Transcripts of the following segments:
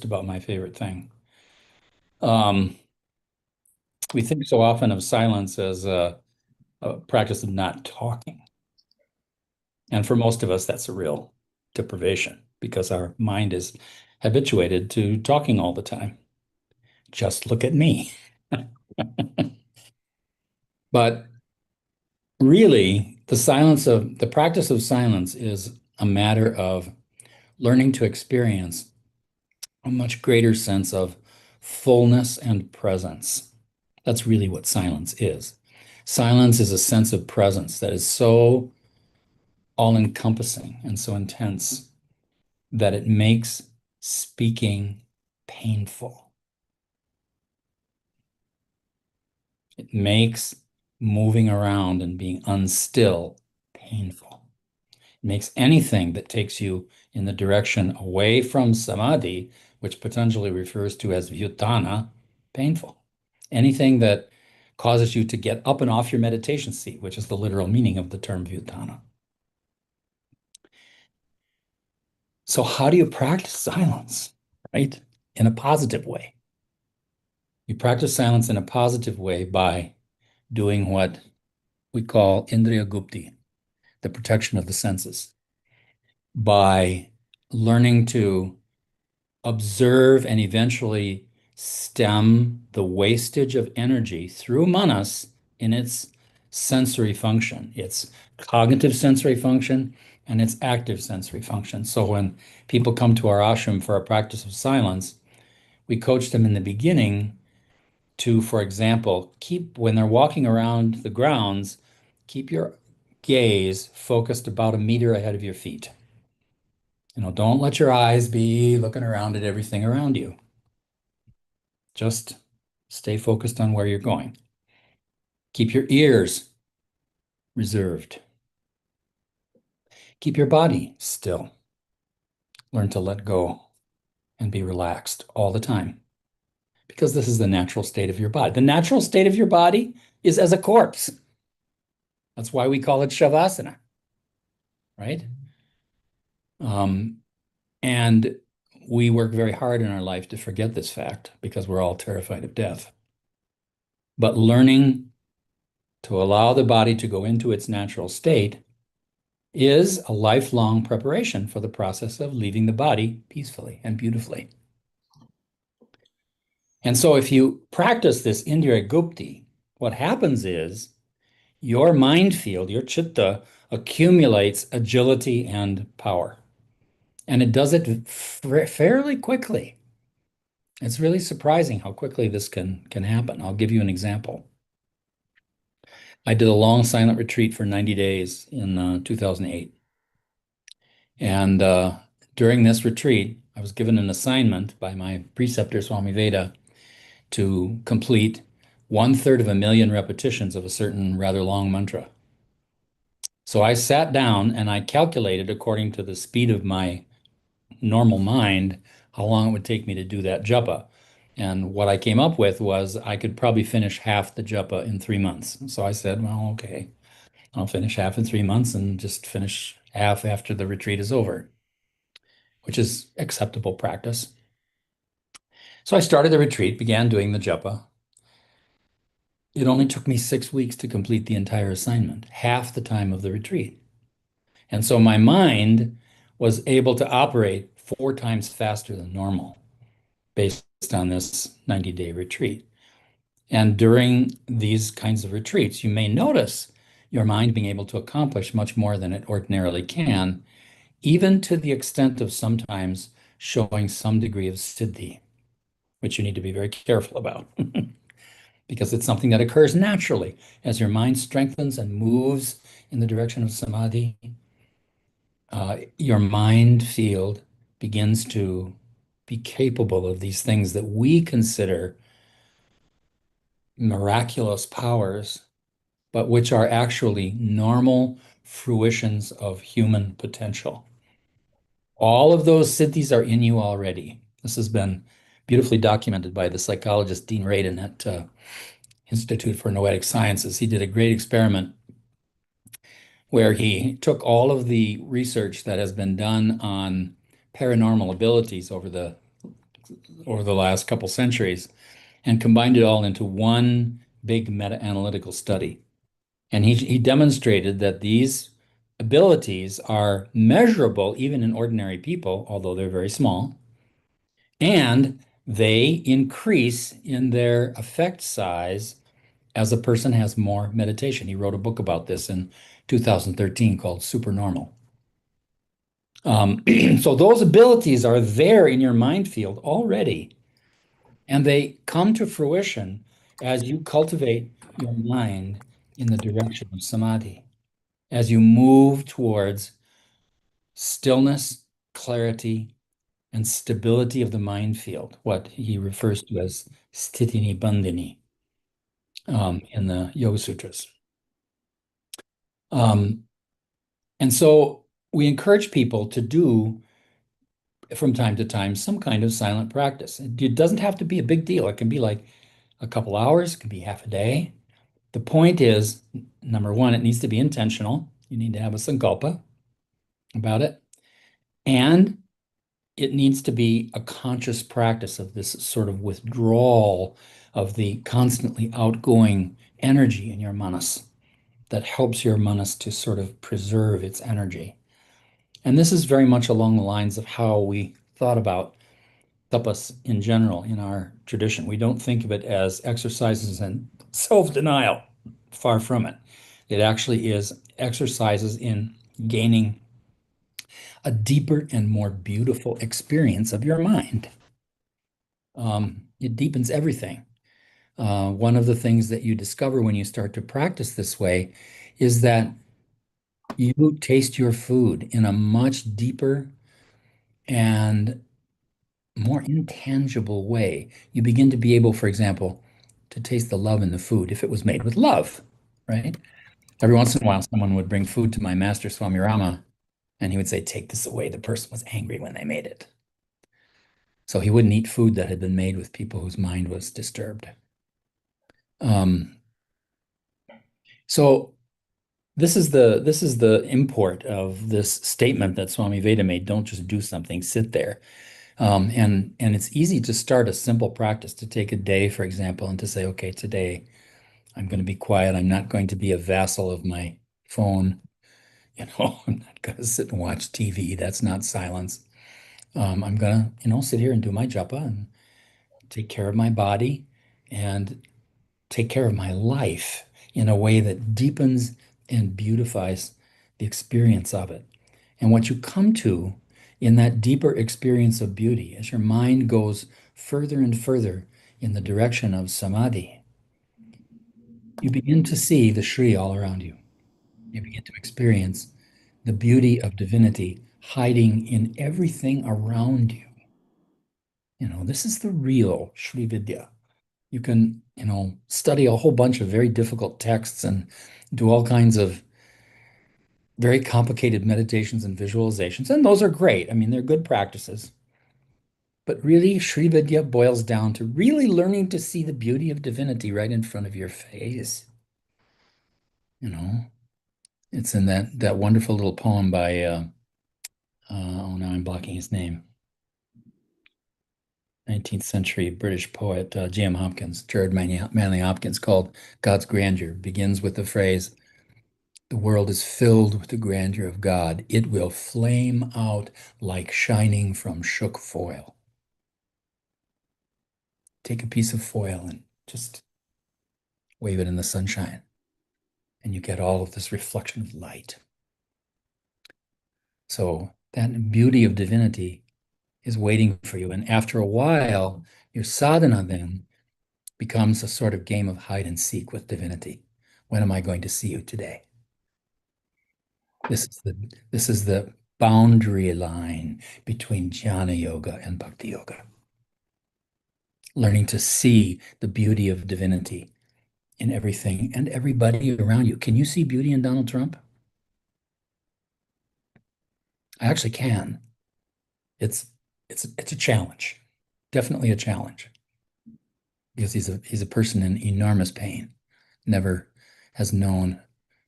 just about my favorite thing. Um, we think so often of silence as a practice of not talking. And for most of us, that's a real deprivation because our mind is habituated to talking all the time. Just look at me. But really, the practice of silence is a matter of learning to experience a much greater sense of fullness and presence. That's really what silence is. Silence is a sense of presence that is so all-encompassing and so intense that it makes speaking painful. It makes moving around and being unstill painful. It makes anything that takes you in the direction away from samadhi, which potentially refers to as vyutthana, painful. Anything that causes you to get up and off your meditation seat, which is the literal meaning of the term vyutthana. So how do you practice silence, right? In a positive way. You practice silence in a positive way by doing what we call indriya gupti, the protection of the senses, by learning to observe and eventually stem the wastage of energy through manas in its sensory function, its cognitive sensory function, and its active sensory function. So when people come to our ashram for a practice of silence, we coach them in the beginning to, for example, when they're walking around the grounds, keep your gaze focused about a meter ahead of your feet. Don't let your eyes be looking around at everything around you. Just stay focused on where you're going. Keep your ears reserved. Keep your body still. Learn to let go and be relaxed all the time because this is the natural state of your body. The natural state of your body is as a corpse. That's why we call it shavasana, right? Um, and we work very hard in our life to forget this fact because we're all terrified of death. But learning to allow the body to go into its natural state is a lifelong preparation for the process of leaving the body peacefully and beautifully. And so if you practice this Indriya Gupti, what happens is your mind field, your chitta, accumulates agility and power. And it does it fairly quickly. It's really surprising how quickly this can happen. I'll give you an example. I did a long silent retreat for 90 days in 2008. And during this retreat, I was given an assignment by my preceptor, Swami Veda, to complete 1/3 of a million repetitions of a certain rather long mantra. So I sat down and I calculated according to the speed of my normal mind how long it would take me to do that japa. And what I came up with was I could probably finish half the japa in 3 months. So I said, well, okay, I'll finish half in 3 months and just finish half after the retreat is over, which is acceptable practice. So I started the retreat, began doing the japa. It only took me 6 weeks to complete the entire assignment, half the time of the retreat. And so my mind was able to operate 4 times faster than normal based on this 90-day retreat. And during these kinds of retreats, you may notice your mind being able to accomplish much more than it ordinarily can, even to the extent of sometimes showing some degree of siddhi, which you need to be very careful about because it's something that occurs naturally as your mind strengthens and moves in the direction of samadhi. Your mind field begins to be capable of these things that we consider miraculous powers, but which are actually normal fruitions of human potential. All of those siddhis are in you already. This has been beautifully documented by the psychologist Dean Radin at Institute for Noetic Sciences. He did a great experiment where he took all of the research that has been done on paranormal abilities over the over the last couple centuries and combined it all into one big meta-analytical study. And he demonstrated that these abilities are measurable even in ordinary people, although they're very small, and they increase in their effect size as a person has more meditation. He wrote a book about this in 2013 called Supernormal. So those abilities are there in your mind field already, and they come to fruition as you cultivate your mind in the direction of samadhi, as you move towards stillness, clarity, and stability of the mind field, what he refers to as sthitini bandhini in the Yoga Sutras. Um, and so we encourage people to do from time to time some kind of silent practice. It doesn't have to be a big deal. It can be like a couple hours, it can be half a day. The point is, number one, it needs to be intentional. You need to have a sankalpa about it. And it needs to be a conscious practice of this sort of withdrawal of the constantly outgoing energy in your manas that helps your manas to sort of preserve its energy. And this is very much along the lines of how we thought about tapas in general in our tradition. We don't think of it as exercises in self-denial. Far from it. It actually is exercises in gaining a deeper and more beautiful experience of your mind. It deepens everything. One of the things that you discover when you start to practice this way is that you taste your food in a much deeper and more intangible way. You begin to be able, for example, to taste the love in the food if it was made with love, right? Every once in a while, someone would bring food to my master, Swami Rama, and he would say, "Take this away." The person was angry when they made it. So he wouldn't eat food that had been made with people whose mind was disturbed. Um, so this is the import of this statement that Swami Veda made. Don't just do something, sit there. And it's easy to start a simple practice, to take a day, for example, and to say, okay, today I'm going to be quiet. I'm not going to be a vassal of my phone. I'm not going to sit and watch TV. That's not silence. I'm going to, sit here and do my japa and take care of my body and take care of my life in a way that deepens and beautifies the experience of it. And what you come to in that deeper experience of beauty, as your mind goes further and further in the direction of samadhi, you begin to see the Shri all around you. You begin to experience the beauty of divinity hiding in everything around you. This is the real Sri Vidya. You can, study a whole bunch of very difficult texts and do all kinds of very complicated meditations and visualizations, and those are great. I mean, they're good practices. But really, Sri Vidya boils down to really learning to see the beauty of divinity right in front of your face. You know, it's in that wonderful little poem by oh, now I'm blocking his name. 19th century British poet J.M. Hopkins, Jared Manley Hopkins, called God's Grandeur. Begins with the phrase, "The world is filled with the grandeur of God. It will flame out like shining from shook foil." Take a piece of foil and just wave it in the sunshine, and you get all of this reflection of light. So that beauty of divinity is waiting for you. And after a while, your sadhana then becomes a sort of game of hide and seek with divinity. When am I going to see you today? This is the boundary line between jnana yoga and bhakti yoga. Learning to see the beauty of divinity in everything and everybody around you. Can you see beauty in Donald Trump? I actually can. It's it's a challenge. Definitely a challenge. Because he's a person in enormous pain. Never has known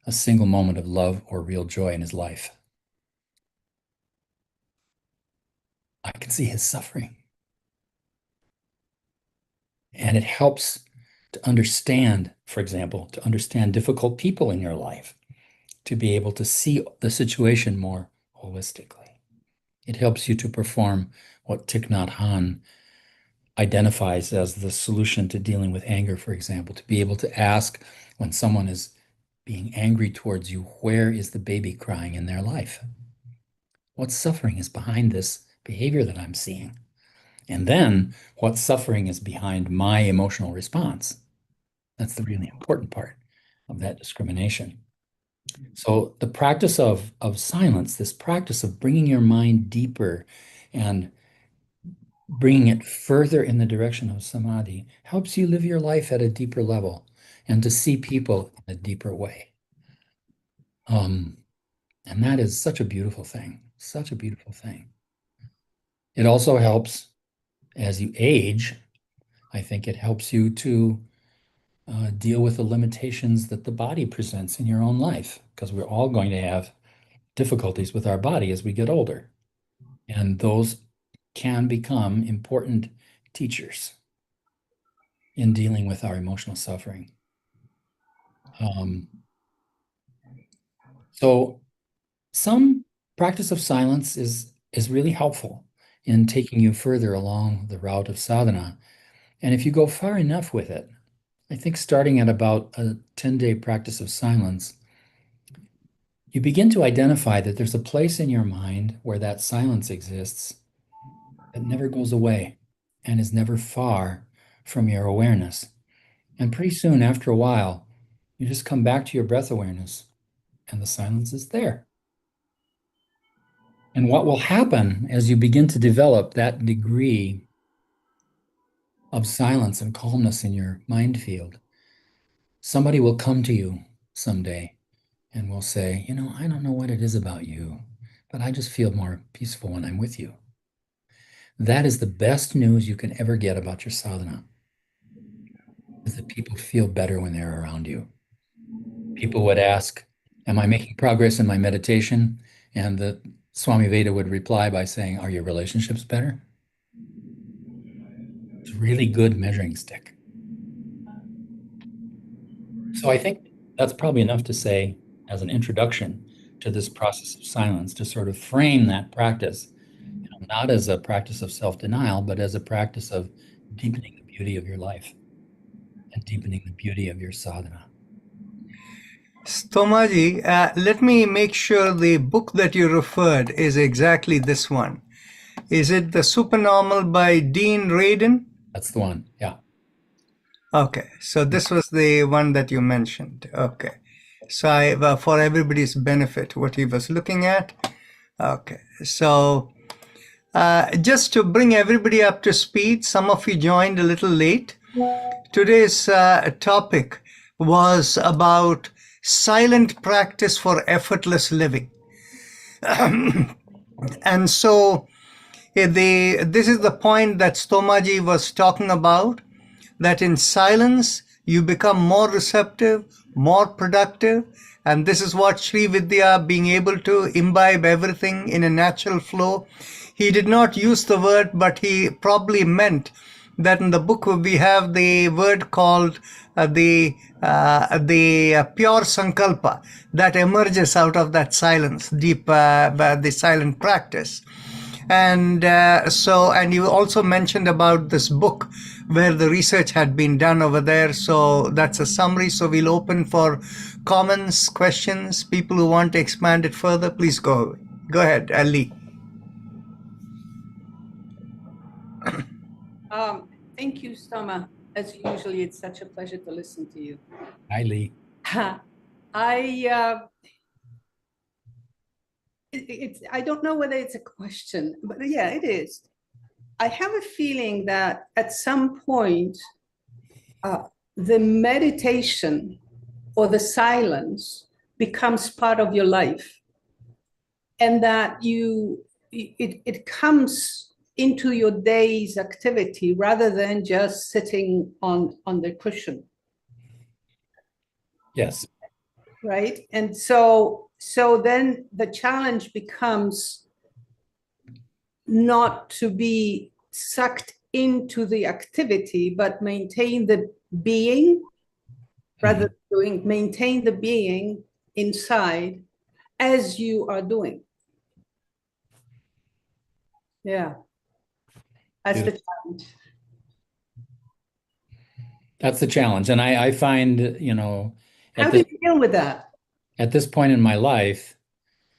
a single moment of love or real joy in his life. I can see his suffering. And it helps to understand, for example, to understand difficult people in your life, to be able to see the situation more holistically. It helps you to perform what Thich Nhat Hanh identifies as the solution to dealing with anger, for example, to be able to ask when someone is being angry towards you, where is the baby crying in their life? What suffering is behind this behavior that I'm seeing? And then what suffering is behind my emotional response? That's the really important part of that discrimination. So the practice of silence, this practice of bringing your mind deeper and bringing it further in the direction of samadhi, helps you live your life at a deeper level and to see people in a deeper way. And that is such a beautiful thing, such a beautiful thing. It also helps as you age. I think it helps you to deal with the limitations that the body presents in your own life, because we're all going to have difficulties with our body as we get older. And those can become important teachers in dealing with our emotional suffering. So some practice of silence is really helpful in taking you further along the route of sadhana. And if you go far enough with it, I think starting at about a 10-day practice of silence, you begin to identify that there's a place in your mind where that silence exists that never goes away and is never far from your awareness. And pretty soon, after a while, you just come back to your breath awareness and the silence is there. And what will happen as you begin to develop that degree of silence and calmness in your mind field, somebody will come to you someday and will say, you know, I don't know what it is about you, but I just feel more peaceful when I'm with you. That is the best news you can ever get about your sadhana, is that people feel better when they're around you. People would ask, am I making progress in my meditation? And the Swami Veda would reply by saying, are your relationships better? It's a really good measuring stick. So I think that's probably enough to say as an introduction to this process of silence, to sort of frame that practice, not as a practice of self-denial, but as a practice of deepening the beauty of your life and deepening the beauty of your sadhana. Stomaji, let me make sure the book that you referred is exactly this one. Is it The Supernormal by Dean Radin? That's the one. Yeah. Okay, so this was the one that you mentioned. Okay, so for everybody's benefit, what he was looking at. Okay, so just to bring everybody up to speed, some of you joined a little late. Today's topic was about silent practice for effortless living. And so this is the point that Stomaji was talking about, that in silence you become more receptive, more productive, and this is what Sri Vidya, being able to imbibe everything in a natural flow. He did not use the word, but he probably meant that in the book we have the word called the pure sankalpa that emerges out of that silence, deep the silent practice. And and you also mentioned about this book where the research had been done over there. So that's a summary. So we'll open for comments, questions, people who want to expand it further. Please go ahead, Ali. Thank you, Stoma. As usually, it's such a pleasure to listen to you. Hi, Lee. I don't know whether it's a question, but yeah, it is. I have a feeling that at some point, the meditation or the silence becomes part of your life, and that it comes into your day's activity rather than just sitting on the cushion. Yes. Right. And so then the challenge becomes not to be sucked into the activity, but maintain the being rather than maintain the being inside as you are doing. Yeah, that's the challenge. That's the challenge. And I find, How at do this you deal with that? at this point in my life,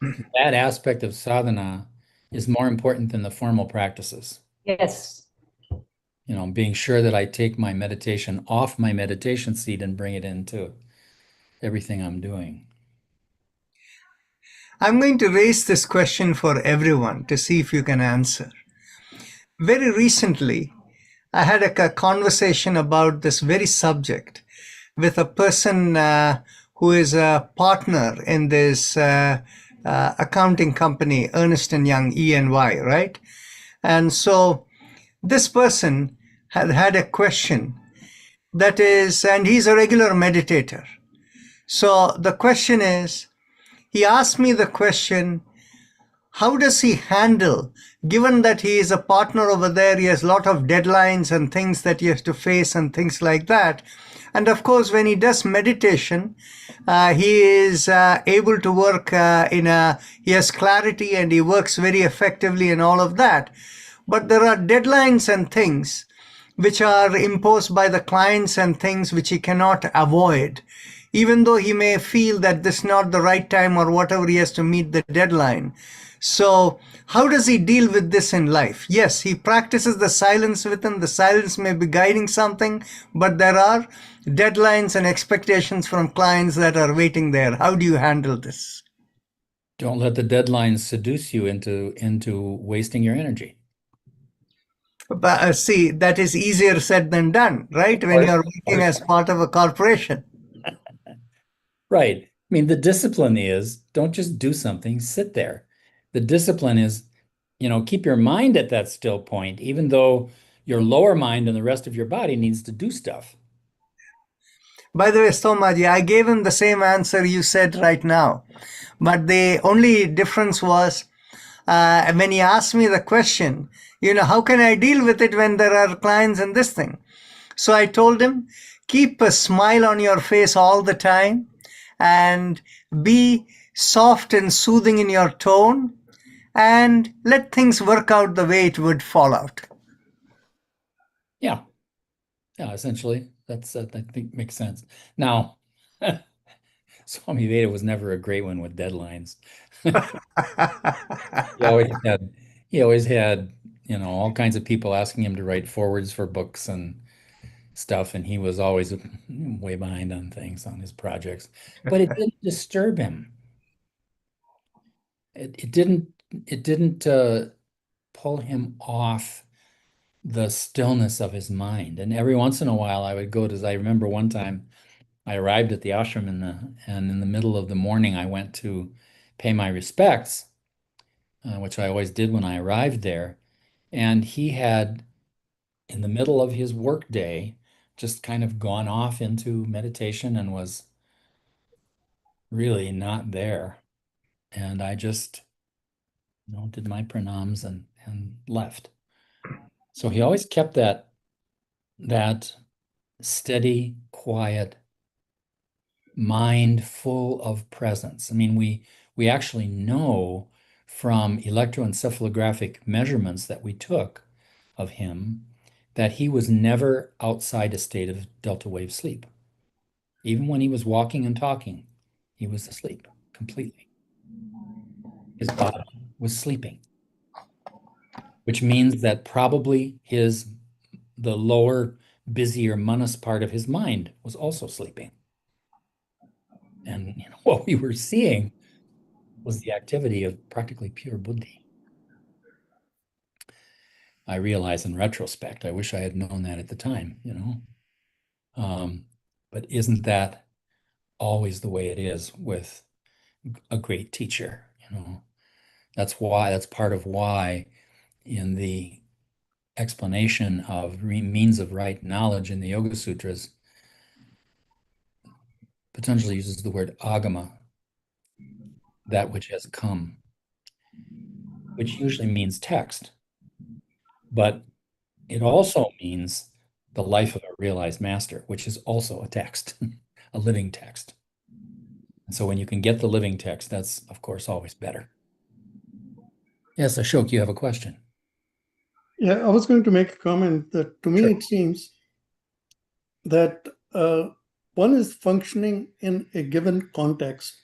that aspect of sadhana is more important than the formal practices. Yes. Being sure that I take my meditation off my meditation seat and bring it into everything I'm doing. I'm going to raise this question for everyone to see if you can answer. Very recently, I had a conversation about this very subject with a person who is a partner in this accounting company, Ernst and Young, E&Y, right? And so this person had a question that is, and he's a regular meditator. So the question is, he asked me the question, how does he handle, given that he is a partner over there, he has a lot of deadlines and things that he has to face and things like that. And of course, when he does meditation, he is able to work he has clarity and he works very effectively and all of that. But there are deadlines and things which are imposed by the clients and things which he cannot avoid. Even though he may feel that this is not the right time or whatever, he has to meet the deadline. So how does he deal with this in life? Yes, he practices the silence within. The silence may be guiding something, but there are deadlines and expectations from clients that are waiting there. How do you handle this? Don't let the deadlines seduce you into wasting your energy. But see, that is easier said than done, right? Of When course, you're of working course. as part of a corporation. Right. I mean, the discipline is don't just do something, sit there. The discipline is, keep your mind at that still point, even though your lower mind and the rest of your body needs to do stuff. By the way, Stomaji, I gave him the same answer you said right now. But the only difference was when he asked me the question, how can I deal with it when there are clients and this thing? So I told him, keep a smile on your face all the time and be soft and soothing in your tone and let things work out the way it would fall out. Yeah. Yeah, essentially, that's I think makes sense. Now, Swami Veda was never a great one with deadlines. He always had he always had, all kinds of people asking him to write forwards for books and stuff, and he was always way behind on things on his projects. But it didn't disturb him. It didn't pull him off the stillness of his mind. And every once in a while I would go to, I remember one time I arrived at the ashram and in the middle of the morning I went to pay my respects, which I always did when I arrived there. And he had, in the middle of his work day, just kind of gone off into meditation and was really not there. And I just, did my pranams and left. So he always kept that steady, quiet mind full of presence. I mean, we actually know from electroencephalographic measurements that we took of him that he was never outside a state of delta wave sleep. Even when he was walking and talking, he was asleep completely. His body was sleeping, which means that probably the lower, busier manas part of his mind was also sleeping. And what we were seeing was the activity of practically pure buddhi. I realize in retrospect, I wish I had known that at the time. Um, but isn't that always the way it is with a great teacher? That's part of why in the explanation of means of right knowledge in the Yoga Sutras, Patanjali uses the word agama, that which has come, which usually means text. But It also means the life of a realized master, which is also a text, a living text. And so when you can get the living text, that's, of course, always better. Yes, Ashok, you have a question. Yeah, I was going to make a comment that to me Sure. it seems that one is functioning in a given context,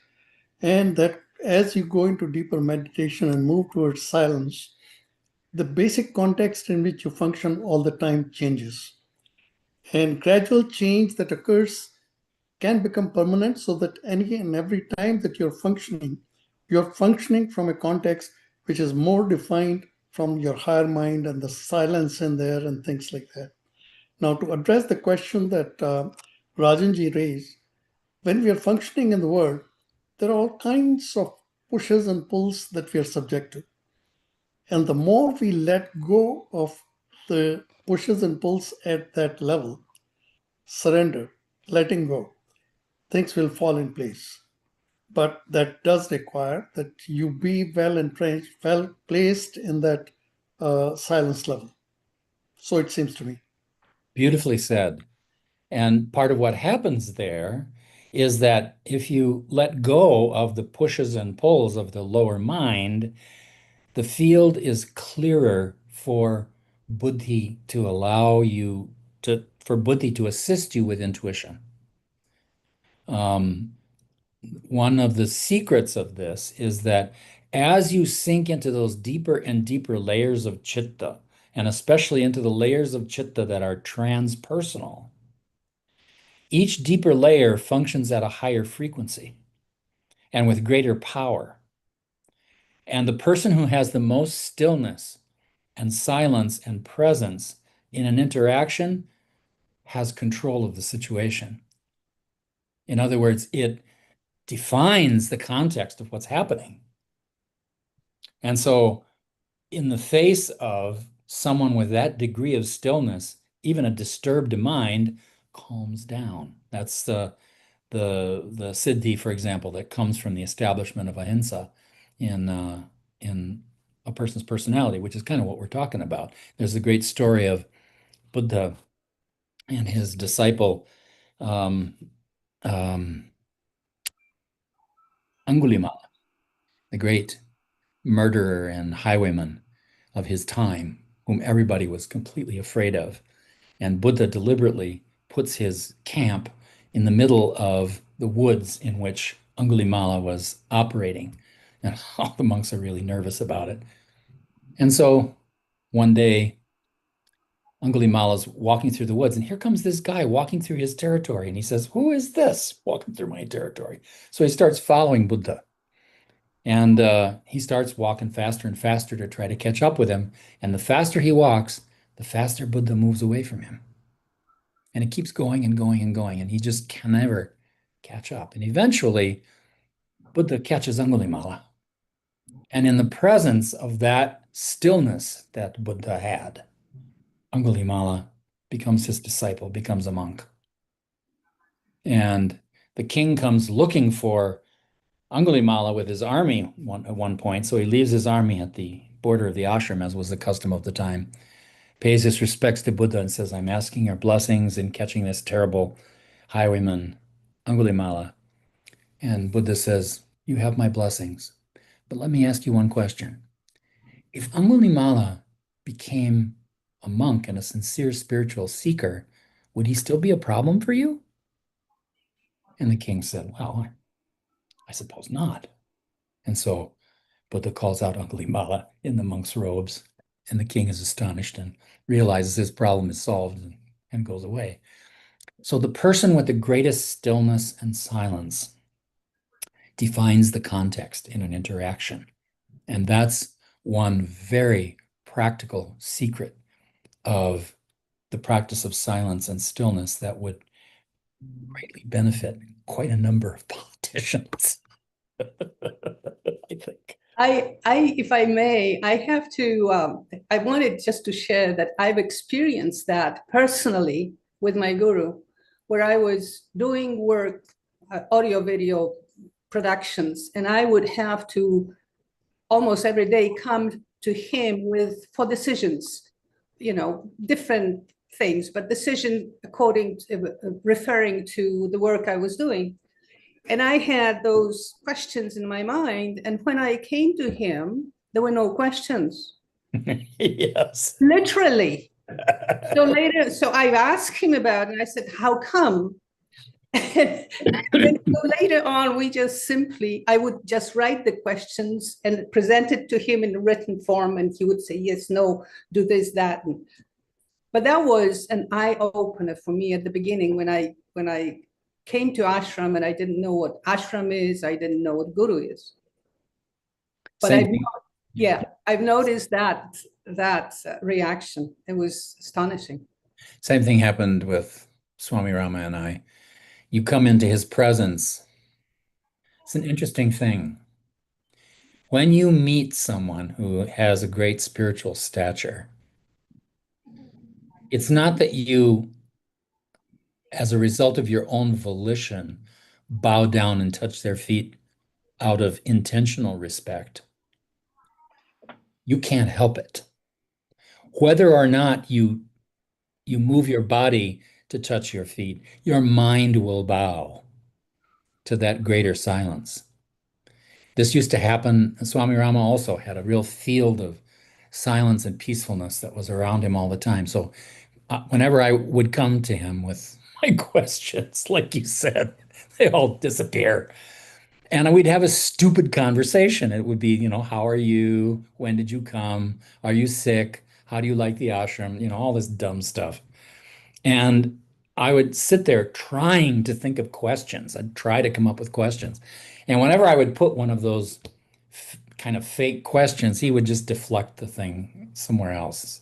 and that as you go into deeper meditation and move towards silence, the basic context in which you function all the time changes. And gradual change that occurs can become permanent so that any and every time that you're functioning from a context which is more defined from your higher mind and the silence in there and things like that. Now, to address the question that Rajanji raised, when we are functioning in the world, there are all kinds of pushes and pulls that we are subject to. And the more we let go of the pushes and pulls at that level, surrender, letting go, things will fall in place. But that does require that you be well entrenched, well placed in that silence level. So it seems to me. Beautifully said. And part of what happens there is that if you let go of the pushes and pulls of the lower mind, the field is clearer for buddhi to allow you for buddhi to assist you with intuition. Um, One of the secrets of this is that as you sink into those deeper and deeper layers of chitta, and especially into the layers of chitta that are transpersonal, each deeper layer functions at a higher frequency and with greater power. And the person who has the most stillness and silence and presence in an interaction has control of the situation. In other words, it defines the context of what's happening. And so, in the face of someone with that degree of stillness, even a disturbed mind calms down. That's the siddhi, for example, that comes from the establishment of ahimsa in a person's personality, which is kind of what we're talking about. There's a great story of Buddha and his disciple um, um, Angulimala, the great murderer and highwayman of his time, whom everybody was completely afraid of. And Buddha deliberately puts his camp in the middle of the woods in which Angulimala was operating. And all the monks are really nervous about it. And so one day, Angulimala's walking through the woods, and here comes this guy walking through his territory. And he says, "Who is this walking through my territory?" So he starts following Buddha. And he starts walking faster and faster to try to catch up with him. And the faster he walks, the faster Buddha moves away from him. And it keeps going and going and going, and he just can never catch up. And eventually, Buddha catches Angulimala. And in the presence of that stillness that Buddha had, Angulimala becomes his disciple, becomes a monk. And the king comes looking for Angulimala with his army at one point. So he leaves his army at the border of the ashram, as was the custom of the time, pays his respects to Buddha and says, "I'm asking your blessings in catching this terrible highwayman, Angulimala." And Buddha says, "You have my blessings. But let me ask you one question. If Angulimala became a monk and a sincere spiritual seeker, would he still be a problem for you?" And the king said, "Well, I suppose not." And so Buddha calls out Angulimala in the monk's robes, and the king is astonished and realizes his problem is solved and goes away. So the person with the greatest stillness and silence defines the context in an interaction. And that's one very practical secret of the practice of silence and stillness that would greatly benefit quite a number of politicians, I think. If I may, I have to, I wanted just to share that I've experienced that personally with my guru, where I was doing work, audio, video productions, and I would have to almost every day come to him for decisions. different things, but decision according to, referring to the work I was doing. And I had those questions in my mind. And when I came to him, there were no questions, Yes. literally. So I asked him about it, and I said, how come? And then so later on, I would just write the questions and present it to him in written form, and he would say, yes, no, do this, that. But that was an eye opener for me at the beginning when I came to ashram and I didn't know what ashram is, I didn't know what guru is. But Same thing. I've noticed that reaction. It was astonishing. Same thing happened with Swami Rama and I. You come into his presence. It's an interesting thing. When you meet someone who has a great spiritual stature, it's not that you, as a result of your own volition, bow down and touch their feet out of intentional respect. You can't help it. Whether or not you move your body to touch your feet, your mind will bow to that greater silence. This used to happen. Swami Rama also had a real field of silence and peacefulness that was around him all the time. So whenever I would come to him with my questions, like you said, they all disappear. And we'd have a stupid conversation. It would be, how are you? When did you come? Are you sick? How do you like the ashram? All this dumb stuff. And I would sit there trying to think of questions. I'd try to come up with questions. And whenever I would put one of those kind of fake questions, he would just deflect the thing somewhere else.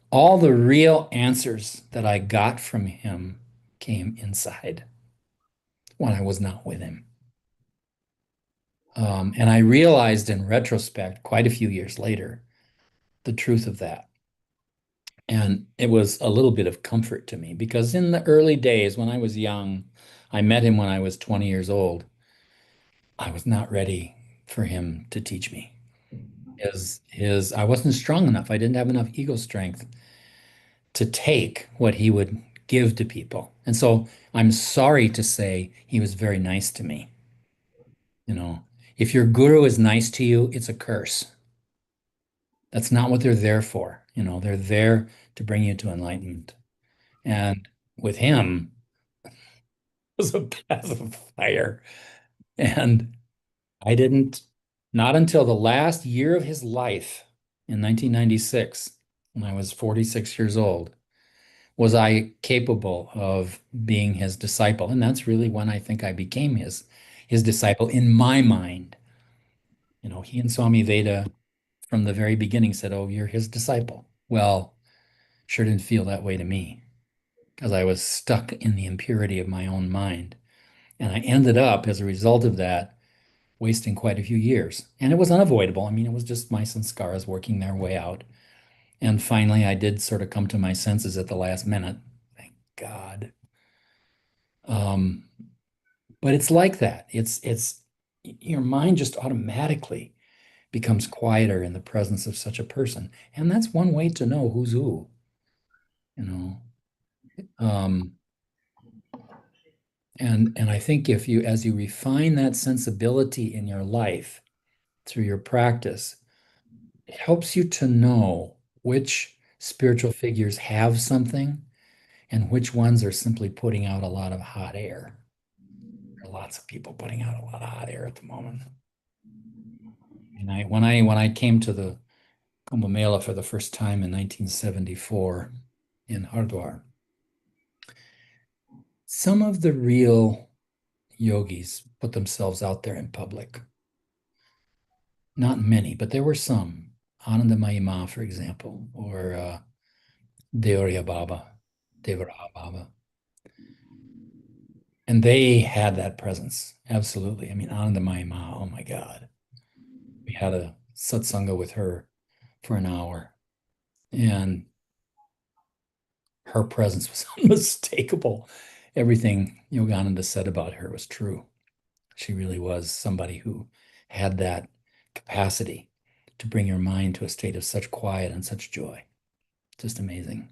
All the real answers that I got from him came inside when I was not with him. And I realized in retrospect, quite a few years later, the truth of that. And it was a little bit of comfort to me because in the early days when I was young, I met him when I was 20 years old. I was not ready for him to teach me. I wasn't strong enough. I didn't have enough ego strength to take what he would give to people. And so I'm sorry to say he was very nice to me. If your guru is nice to you, it's a curse. That's not what they're there for. They're there to bring you to enlightenment. And with him, it was a path of fire. And I didn't, not until the last year of his life in 1996, when I was 46 years old, was I capable of being his disciple. And that's really when I think I became his disciple in my mind. He and Swami Veda from the very beginning said, "Oh, you're his disciple." Well, sure didn't feel that way to me because I was stuck in the impurity of my own mind. And I ended up, as a result of that, wasting quite a few years. And it was unavoidable. I mean, it was just my sanskaras working their way out. And finally, I did sort of come to my senses at the last minute. Thank God. Um, but it's like that. It's your mind just automatically becomes quieter in the presence of such a person. And that's one way to know who's who, you know. Um, and I think as you refine that sensibility in your life through your practice, it helps you to know which spiritual figures have something and which ones are simply putting out a lot of hot air. There are lots of people putting out a lot of hot air at the moment. And when I came to the Kumbh Mela for the first time in 1974 in Hardwar, some of the real yogis put themselves out there in public. Not many, but there were some. Anandamayi Ma, for example, or Deoria Baba, Devaraha Baba. And they had that presence. Absolutely. I mean, Anandamayi Ma, oh my God. We had a satsanga with her for an hour, and her presence was unmistakable. Everything Yogananda said about her was true. She really was somebody who had that capacity to bring your mind to a state of such quiet and such joy. just amazing.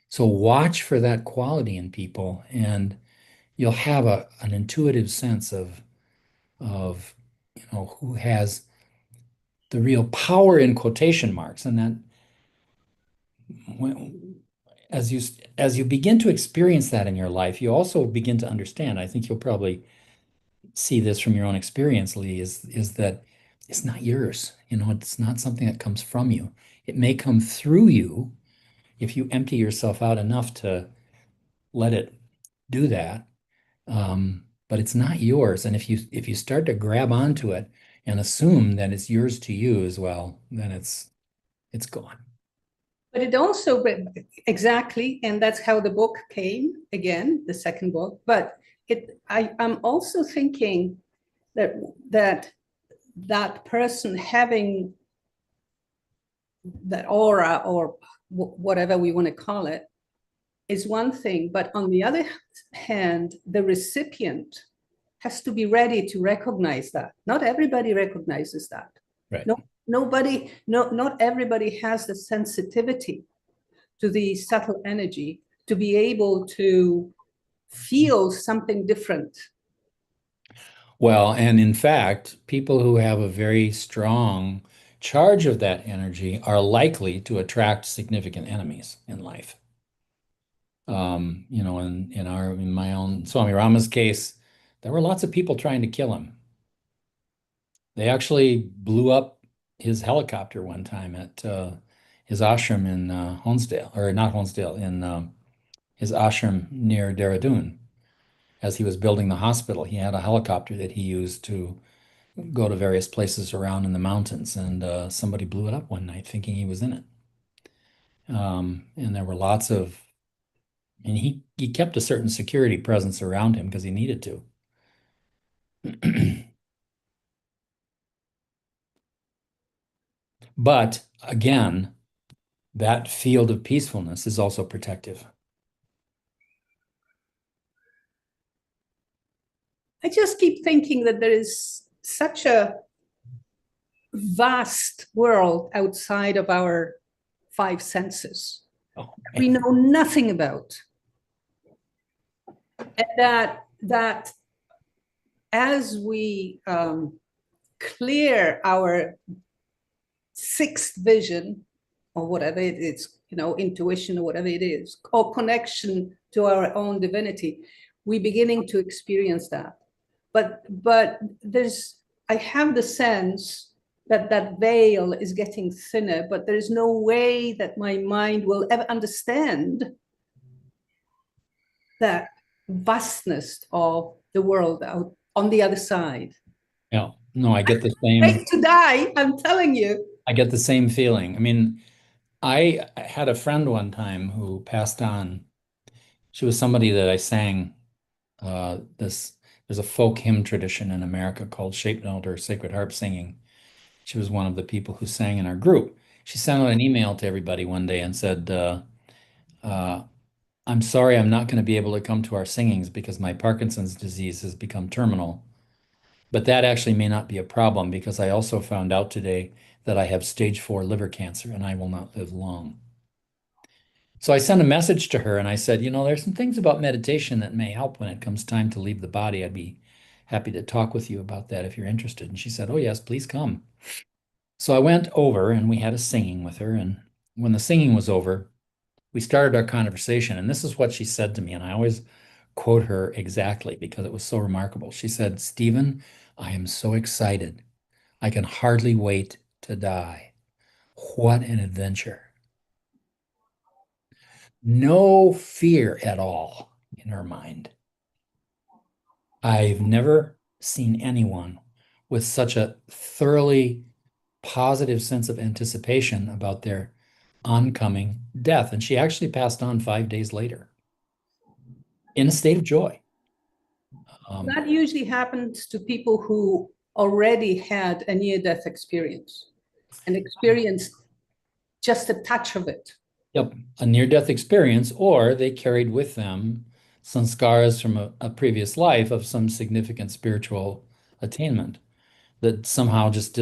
So watch for that quality in people, and you'll have an intuitive sense of who has the real power in quotation marks. And that when, as you begin to experience that in your life, you also begin to understand. I think you'll probably see this from your own experience, Lee, is that it's not yours. It's not something that comes from you. It may come through you if you empty yourself out enough to let it do that. But it's not yours. And if you start to grab onto it and assume that it's yours to use, well, then it's gone. But it also, exactly, and that's how the book came, again, the second book. But I'm also thinking that person having that aura, or whatever we want to call it, is one thing. But on the other hand, the recipient has to be ready to recognize that. Not everybody recognizes that. Right. Not everybody has the sensitivity to the subtle energy to be able to feel something different. Well, and in fact, people who have a very strong charge of that energy are likely to attract significant enemies in life. In my own Swami Rama's case, there were lots of people trying to kill him. They actually blew up his helicopter one time at his ashram in Honesdale, or not Honesdale, in his ashram near Dehradun. As he was building the hospital, he had a helicopter that he used to go to various places around in the mountains, and somebody blew it up one night thinking he was in it. And there were lots of, and he kept a certain security presence around him because he needed to. But again, that field of peacefulness is also protective. I just keep thinking that there is such a vast world outside of our five senses Oh, we know nothing about. And that as we clear our sixth vision, or whatever it is, intuition or whatever it is, or connection to our own divinity, we're beginning to experience that. But I have the sense that veil is getting thinner, but there is no way that my mind will ever understand that vastness of the world out on the other side. Yeah, no, I get the same. Ready to die, I'm telling you. I get the same feeling. I mean, I had a friend one time who passed on. She was somebody that I sang there's a folk hymn tradition in America called shape note or sacred harp singing. She was one of the people who sang in our group. She sent out an email to everybody one day and said, uh, I'm sorry I'm not going to be able to come to our singings because my Parkinson's disease has become terminal. But that actually may not be a problem because I also found out today that I have stage 4 liver cancer and I will not live long. So I sent a message to her and I said, there's some things about meditation that may help when it comes time to leave the body. I'd be happy to talk with you about that if you're interested. And she said, oh, yes, please come. So I went over and we had a singing with her. And when the singing was over, we started our conversation. And this is what she said to me. And I always quote her exactly because it was so remarkable. She said, Stephen, I am so excited. I can hardly wait to die. What an adventure. No fear at all in her mind. I've never seen anyone with such a thoroughly positive sense of anticipation about their oncoming death. And she actually passed on 5 days later in a state of joy. That usually happens to people who already had a near-death experience and experienced just a touch of it. Yep, a near-death experience, or they carried with them sanskaras from a previous life of some significant spiritual attainment that somehow just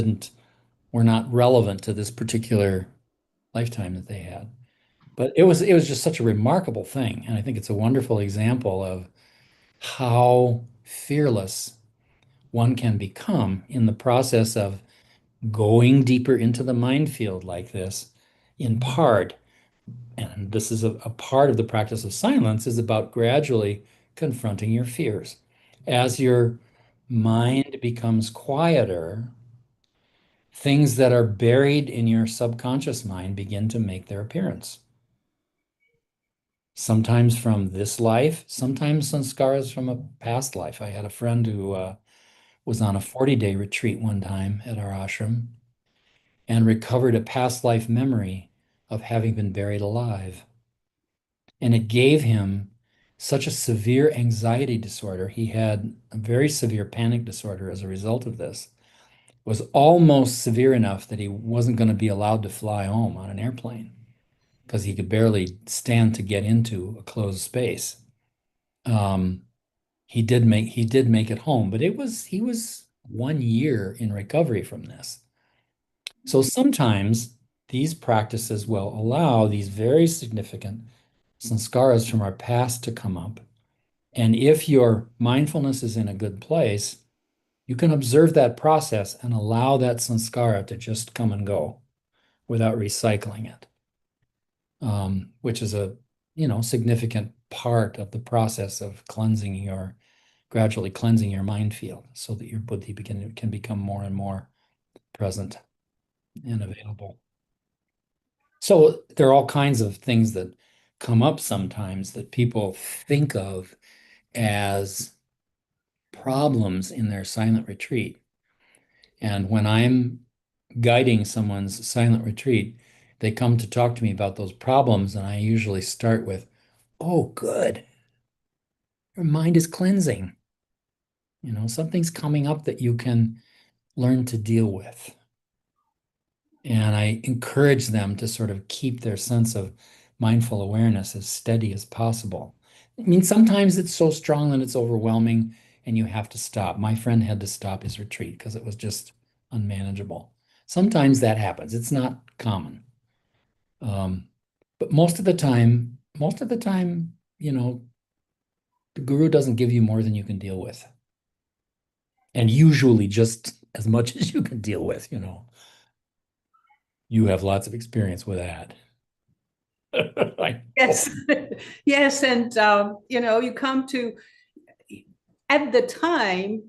were not relevant to this particular lifetime that they had. But it was just such a remarkable thing. And I think it's a wonderful example of how fearless one can become in the process of going deeper into the mind field like this, in part. And this is a part of the practice of silence is about gradually confronting your fears. As your mind becomes quieter, things that are buried in your subconscious mind begin to make their appearance. Sometimes from this life, sometimes sanskaras from a past life. I had a friend who was on a 40-day retreat one time at our ashram and recovered a past life memory of having been buried alive. And it gave him such a severe anxiety disorder. He had a very severe panic disorder as a result of this. It was almost severe enough that he wasn't going to be allowed to fly home on an airplane because he could barely stand to get into a closed space. Um, he did make it home, but he was 1 year in recovery from this. So sometimes these practices will allow these very significant sanskaras from our past to come up. And if your mindfulness is in a good place, you can observe that process and allow that sanskara to just come and go without recycling it, which is a significant part of the process of gradually cleansing your mind field so that your buddhi can become more and more present and available. So there are all kinds of things that come up sometimes that people think of as problems in their silent retreat. And when I'm guiding someone's silent retreat, they come to talk to me about those problems, and I usually start with, "Oh, good. Your mind is cleansing. Something's coming up that you can learn to deal with." And I encourage them to sort of keep their sense of mindful awareness as steady as possible. I mean, sometimes it's so strong that it's overwhelming and you have to stop. My friend had to stop his retreat because it was just unmanageable. Sometimes that happens. It's not common. Um, but most of the time, the guru doesn't give you more than you can deal with. And usually just as much as you can deal with. You have lots of experience with that. Yes, yes, and you come to at the time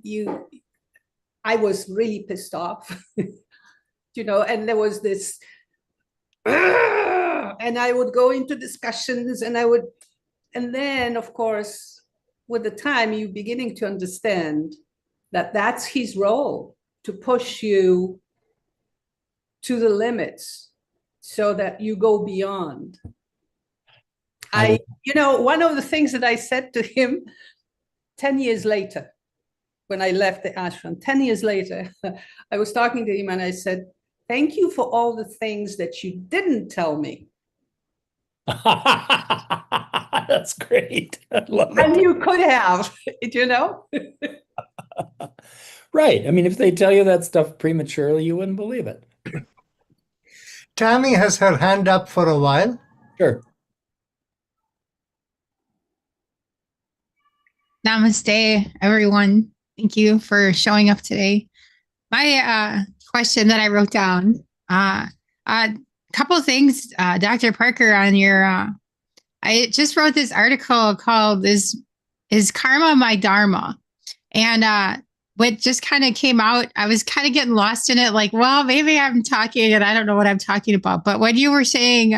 I was really pissed off, and there was this, and I would go into discussions, and then of course, with the time, you beginning to understand that that's his role to push you to the limits so that you go beyond. One of the things that I said to him 10 years later, when I left the ashram, 10 years later, I was talking to him and I said, "Thank you for all the things that you didn't tell me." That's great. I love And it. you could have, you know? Right. I mean, if they tell you that stuff prematurely, you wouldn't believe it. Tammy has her hand up for a while. Sure. Namaste, everyone. Thank you for showing up today. My question that I wrote down, a couple of things, Dr. Parker, on your, I just wrote this article called Is Karma My Dharma? And what just kind of came out, I was kind of getting lost in it, like, well, maybe I'm talking and I don't know what I'm talking about. But when you were saying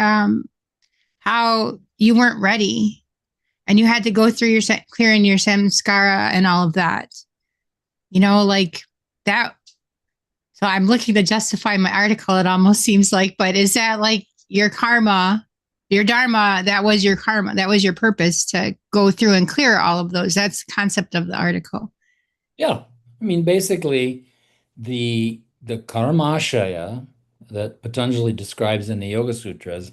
how you weren't ready, and you had to go through clearing your samskara and all of that, like that. So I'm looking to justify my article. It almost seems like, but is that like your karma, your dharma? That was your karma. That was your purpose to go through and clear all of those. That's the concept of the article. Yeah. I mean, basically, the karmashaya that Patanjali describes in the Yoga Sutras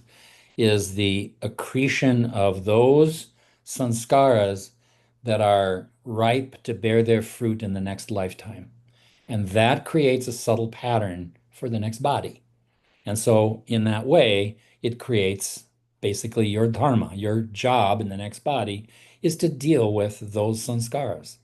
is the accretion of those sanskaras that are ripe to bear their fruit in the next lifetime. And that creates a subtle pattern for the next body. And so, in that way, it creates basically your dharma, your job in the next body is to deal with those sanskaras.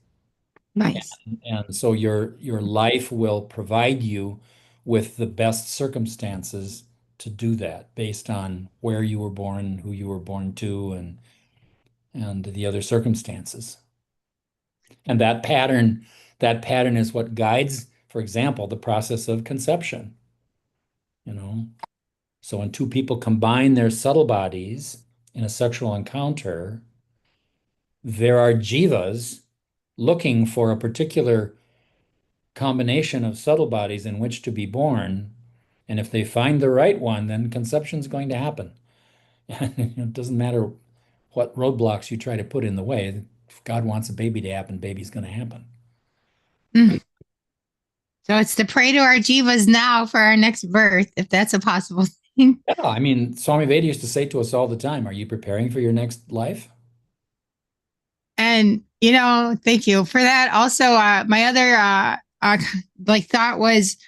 Nice. And so your life will provide you with the best circumstances to do that based on where you were born, who you were born to, and the other circumstances. And that pattern is what guides, for example, the process of conception, you know. So when two people combine their subtle bodies in a sexual encounter, there are jivas looking for a particular combination of subtle bodies in which to be born. And if they find the right one, then conception is going to happen. And it doesn't matter what roadblocks you try to put in the way. If God wants a baby to happen, baby's going to happen. Mm. So it's to pray to our jivas now for our next birth, if that's a possible thing. Yeah, I mean, Swami Veda used to say to us all the time, are you preparing for your next life? And thank you for that. Also, my other like thought was,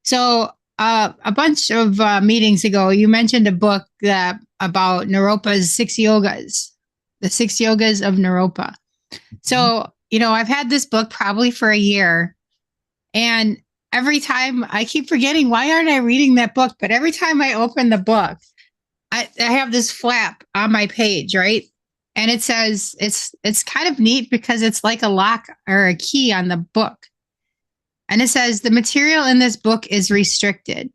so a bunch of meetings ago, you mentioned a book that about Naropa's 6 yogas, the 6 yogas of Naropa. So I've had this book probably for a year, and every time I keep forgetting, why aren't I reading that book? But every time I open the book, I have this flap on my page, right? And it says it's kind of neat because it's like a lock or a key on the book. And it says the material in this book is restricted.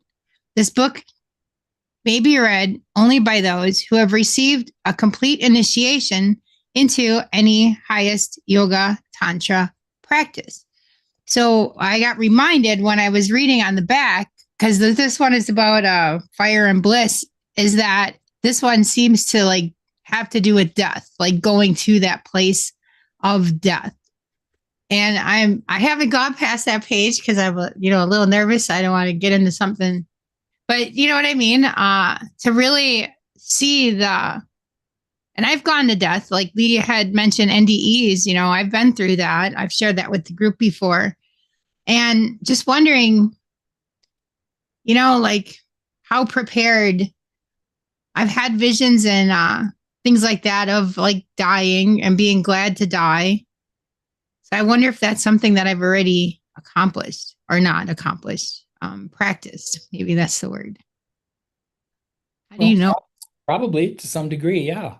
This book may be read only by those who have received a complete initiation into any highest yoga tantra practice. So I got reminded when I was reading on the back, because this one is about fire and bliss, is that this one seems to like have to do with death, like going to that place of death. And I haven't gone past that page because I'm a little nervous. I don't want to get into something, but you know what I mean? To really see and I've gone to death, like Lydia had mentioned NDEs, I've been through that. I've shared that with the group before. And just wondering, like how prepared I've had visions and things like that of like dying and being glad to die. So I wonder if that's something that I've already accomplished or not accomplished, practiced. Maybe that's the word. How do Well, you know? probably to some degree, yeah.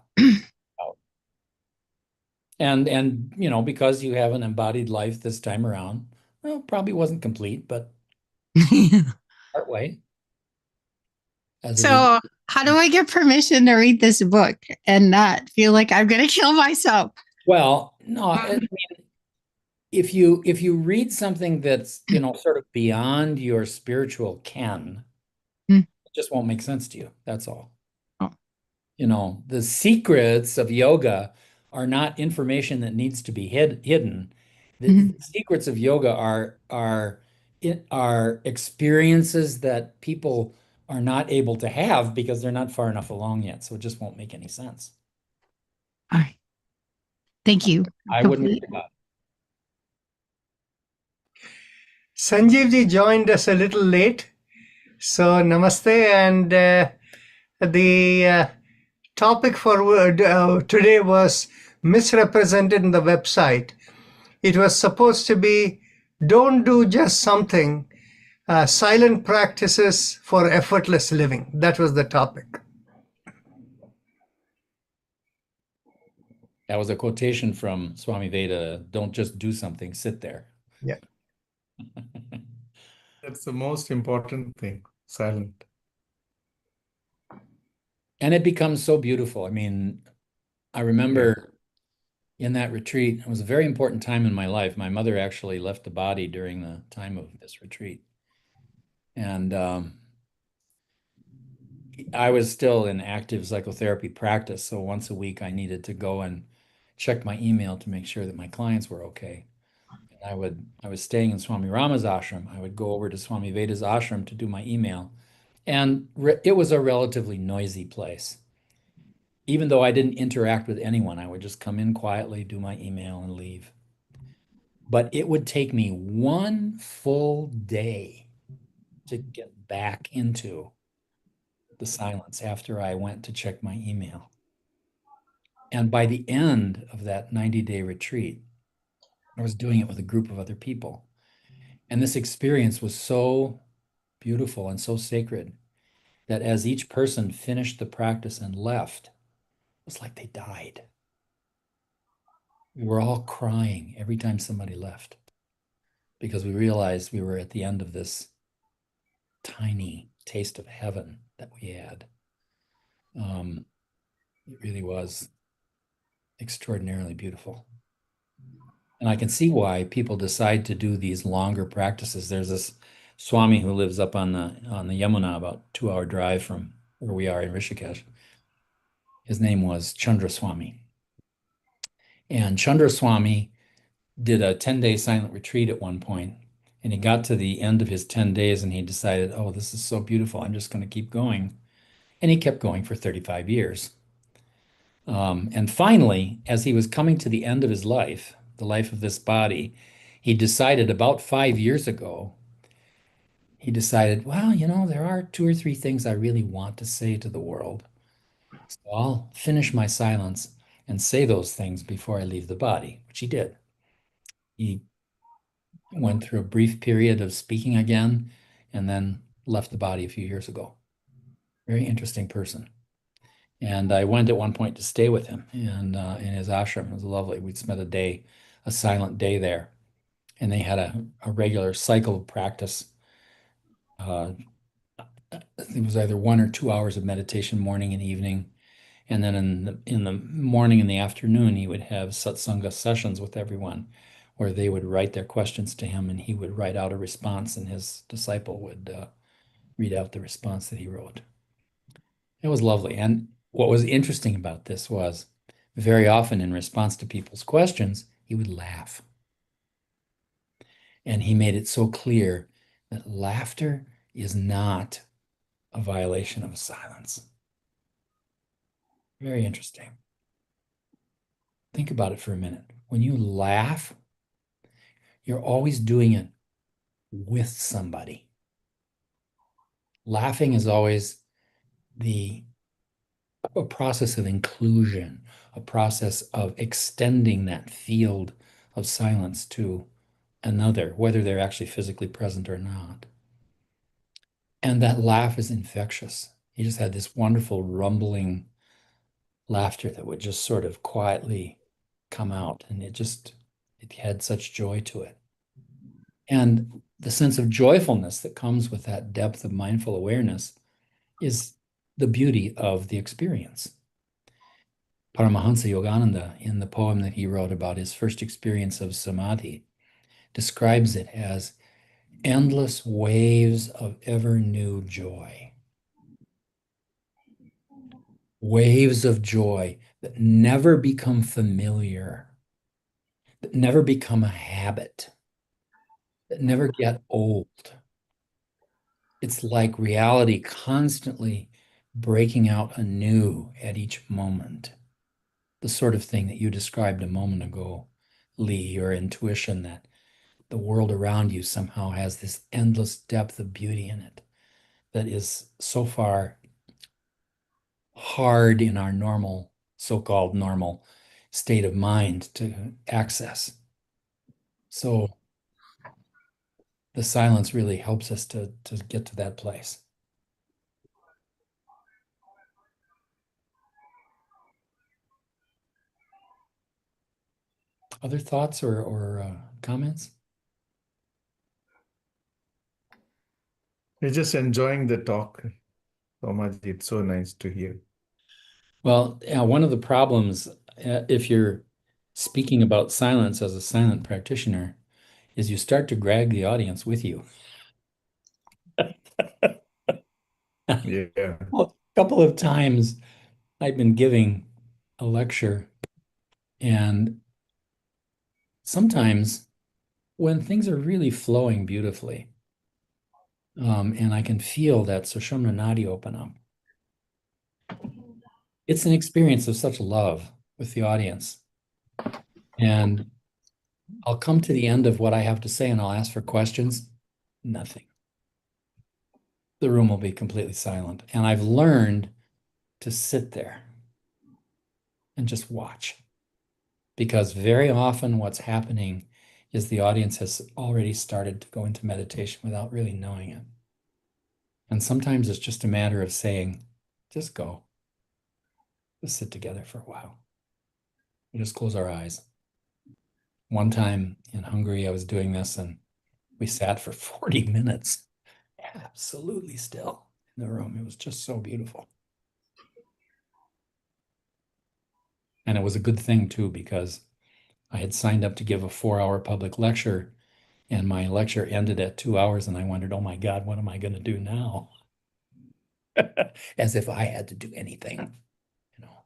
And because you have an embodied life this time around, well, probably wasn't complete, but part way. As it is. So how do I get permission to read this book and not feel like I'm going to kill myself? Well, no, I mean, if you read something that's, sort of beyond your spiritual ken, Mm. it just won't make sense to you. That's all. Oh. The secrets of yoga are not information that needs to be hidden. The Mhm. secrets of yoga are experiences that people are not able to have because they're not far enough along yet. So it just won't make any sense. All right. Thank you. I wouldn't worry about it. Sanjeev ji joined us a little late. So, namaste. And the topic for today was misrepresented in the website. It was supposed to be don't do just something, silent practices for effortless living. That was the topic. That was a quotation from Swami Veda. Don't just do something, sit there. Yeah. That's the most important thing, silent. And it becomes so beautiful. I mean, I remember in that retreat, it was a very important time in my life. My mother actually left the body during the time of this retreat. And I was still in active psychotherapy practice. So once a week, I needed to go and check my email to make sure that my clients were okay. And I was staying in Swami Rama's ashram. I would go over to Swami Veda's ashram to do my email. And it was a relatively noisy place. Even though I didn't interact with anyone, I would just come in quietly, do my email, and leave. But it would take me one full day to get back into the silence after I went to check my email. And by the end of that 90-day retreat, I was doing it with a group of other people. And this experience was so beautiful and so sacred that as each person finished the practice and left, it was like they died. We were all crying every time somebody left because we realized we were at the end of this tiny taste of heaven that we had. It really was extraordinarily beautiful. And I can see why people decide to do these longer practices. There's this Swami who lives up on the Yamuna, about 2-hour drive from where we are in Rishikesh. His name was Chandra Swami. And Chandra Swami did a 10-day silent retreat at one point, and he got to the end of his 10 days and he decided, oh, this is so beautiful, I'm just going to keep going. And he kept going for 35 years. And finally, as he was coming to the end of his life, the life of this body, he decided about 5 years ago, he decided, well, there are 2 or 3 things I really want to say to the world. So I'll finish my silence and say those things before I leave the body, which he did. He went through a brief period of speaking again and then left the body a few years ago. Very interesting person. And I went at one point to stay with him and in his ashram. It was lovely. We'd spent a silent day there. And they had a regular cycle of practice. It was either 1 or 2 hours of meditation morning and evening. And then in the morning and the afternoon, he would have satsanga sessions with everyone where they would write their questions to him and he would write out a response and his disciple would read out the response that he wrote. It was lovely. And what was interesting about this was very often in response to people's questions, he would laugh. And he made it so clear that laughter is not a violation of silence. Very interesting. Think about it for a minute. When you laugh, you're always doing it with somebody. Laughing is always a process of inclusion, a process of extending that field of silence to another, whether they're actually physically present or not. And that laugh is infectious. He just had this wonderful rumbling laughter that would just sort of quietly come out, and it had such joy to it. And the sense of joyfulness that comes with that depth of mindful awareness is the beauty of the experience. Paramahansa Yogananda, in the poem that he wrote about his first experience of samadhi, describes it as endless waves of ever new joy. Waves of joy that never become familiar, that never become a habit, that never get old. It's like reality constantly breaking out anew at each moment. The sort of thing that you described a moment ago, Lee, your intuition that the world around you somehow has this endless depth of beauty in it that is so far hard in our normal, so-called normal state of mind to access. So the silence really helps us to get to that place. Other thoughts or comments? We're just enjoying the talk so much. It's so nice to hear. Well, yeah, one of the problems, if you're speaking about silence as a silent practitioner, is you start to drag the audience with you. Yeah. Well, a couple of times I've been giving a lecture, and sometimes when things are really flowing beautifully, and I can feel that Sushumna Nadi open up, it's an experience of such love with the audience. And I'll come to the end of what I have to say and I'll ask for questions. Nothing. the room will be completely silent. And I've learned to sit there and just watch. Because very often what's happening is the audience has already started to go into meditation without really knowing it. And sometimes it's just a matter of saying, just go. Just sit together for a while. We just close our eyes. One time in Hungary, I was doing this and we sat for 40 minutes, absolutely still in the room. It was just so beautiful. And it was a good thing too, because I had signed up to give a 4-hour public lecture and my lecture ended at 2 hours and I wondered, oh my God, what am I going to do now? As if I had to do anything, you know.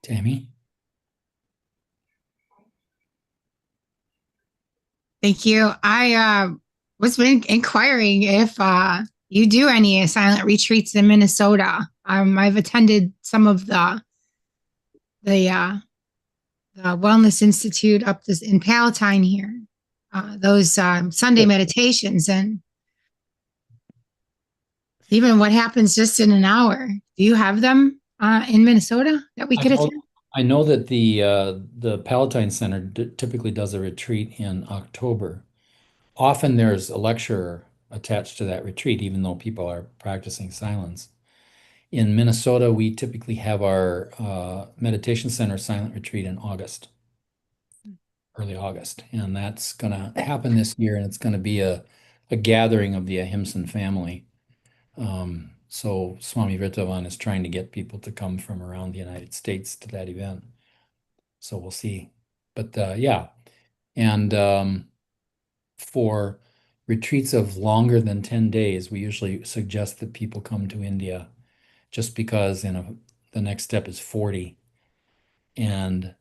Tammy? Thank you. I was been inquiring if you do any silent retreats in Minnesota. I've attended some of the Wellness Institute up this in Palatine here. Those Sunday meditations and even what happens just in an hour. Do you have them in Minnesota that we could attend? I know that the Palatine Center typically does a retreat in October. Often there's a lecture attached to that retreat, even though people are practicing silence. In Minnesota, we typically have our meditation center silent retreat in August, early August, and that's going to happen this year, and it's going to be a gathering of the Ahimsan family. So Swami Virtavan is trying to get people to come from around the United States to that event. So we'll see. But yeah, and for retreats of longer than 10 days, we usually suggest that people come to India just because the next step is 40. And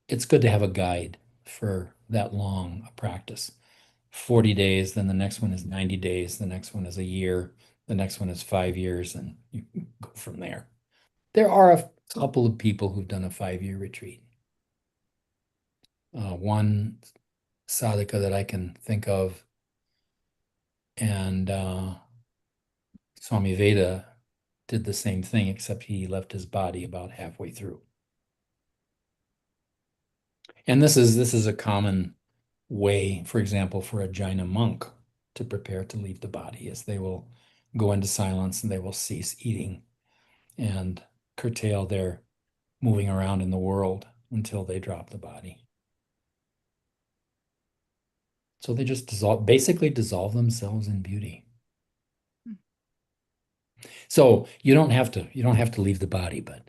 it's good to have a guide for that long a practice. 40 days, then the next one is 90 days, the next one is a year, the next one is 5 years, and you go from there. There are a couple of people who've done a 5-year retreat. One sadhaka that I can think of, and Swami Veda did the same thing, except he left his body about halfway through. And this is a common way, for example, for a Jaina monk to prepare to leave the body, is they will go into silence and they will cease eating and curtail their moving around in the world until they drop the body. So they just basically dissolve themselves in beauty. So you don't have to leave the body, but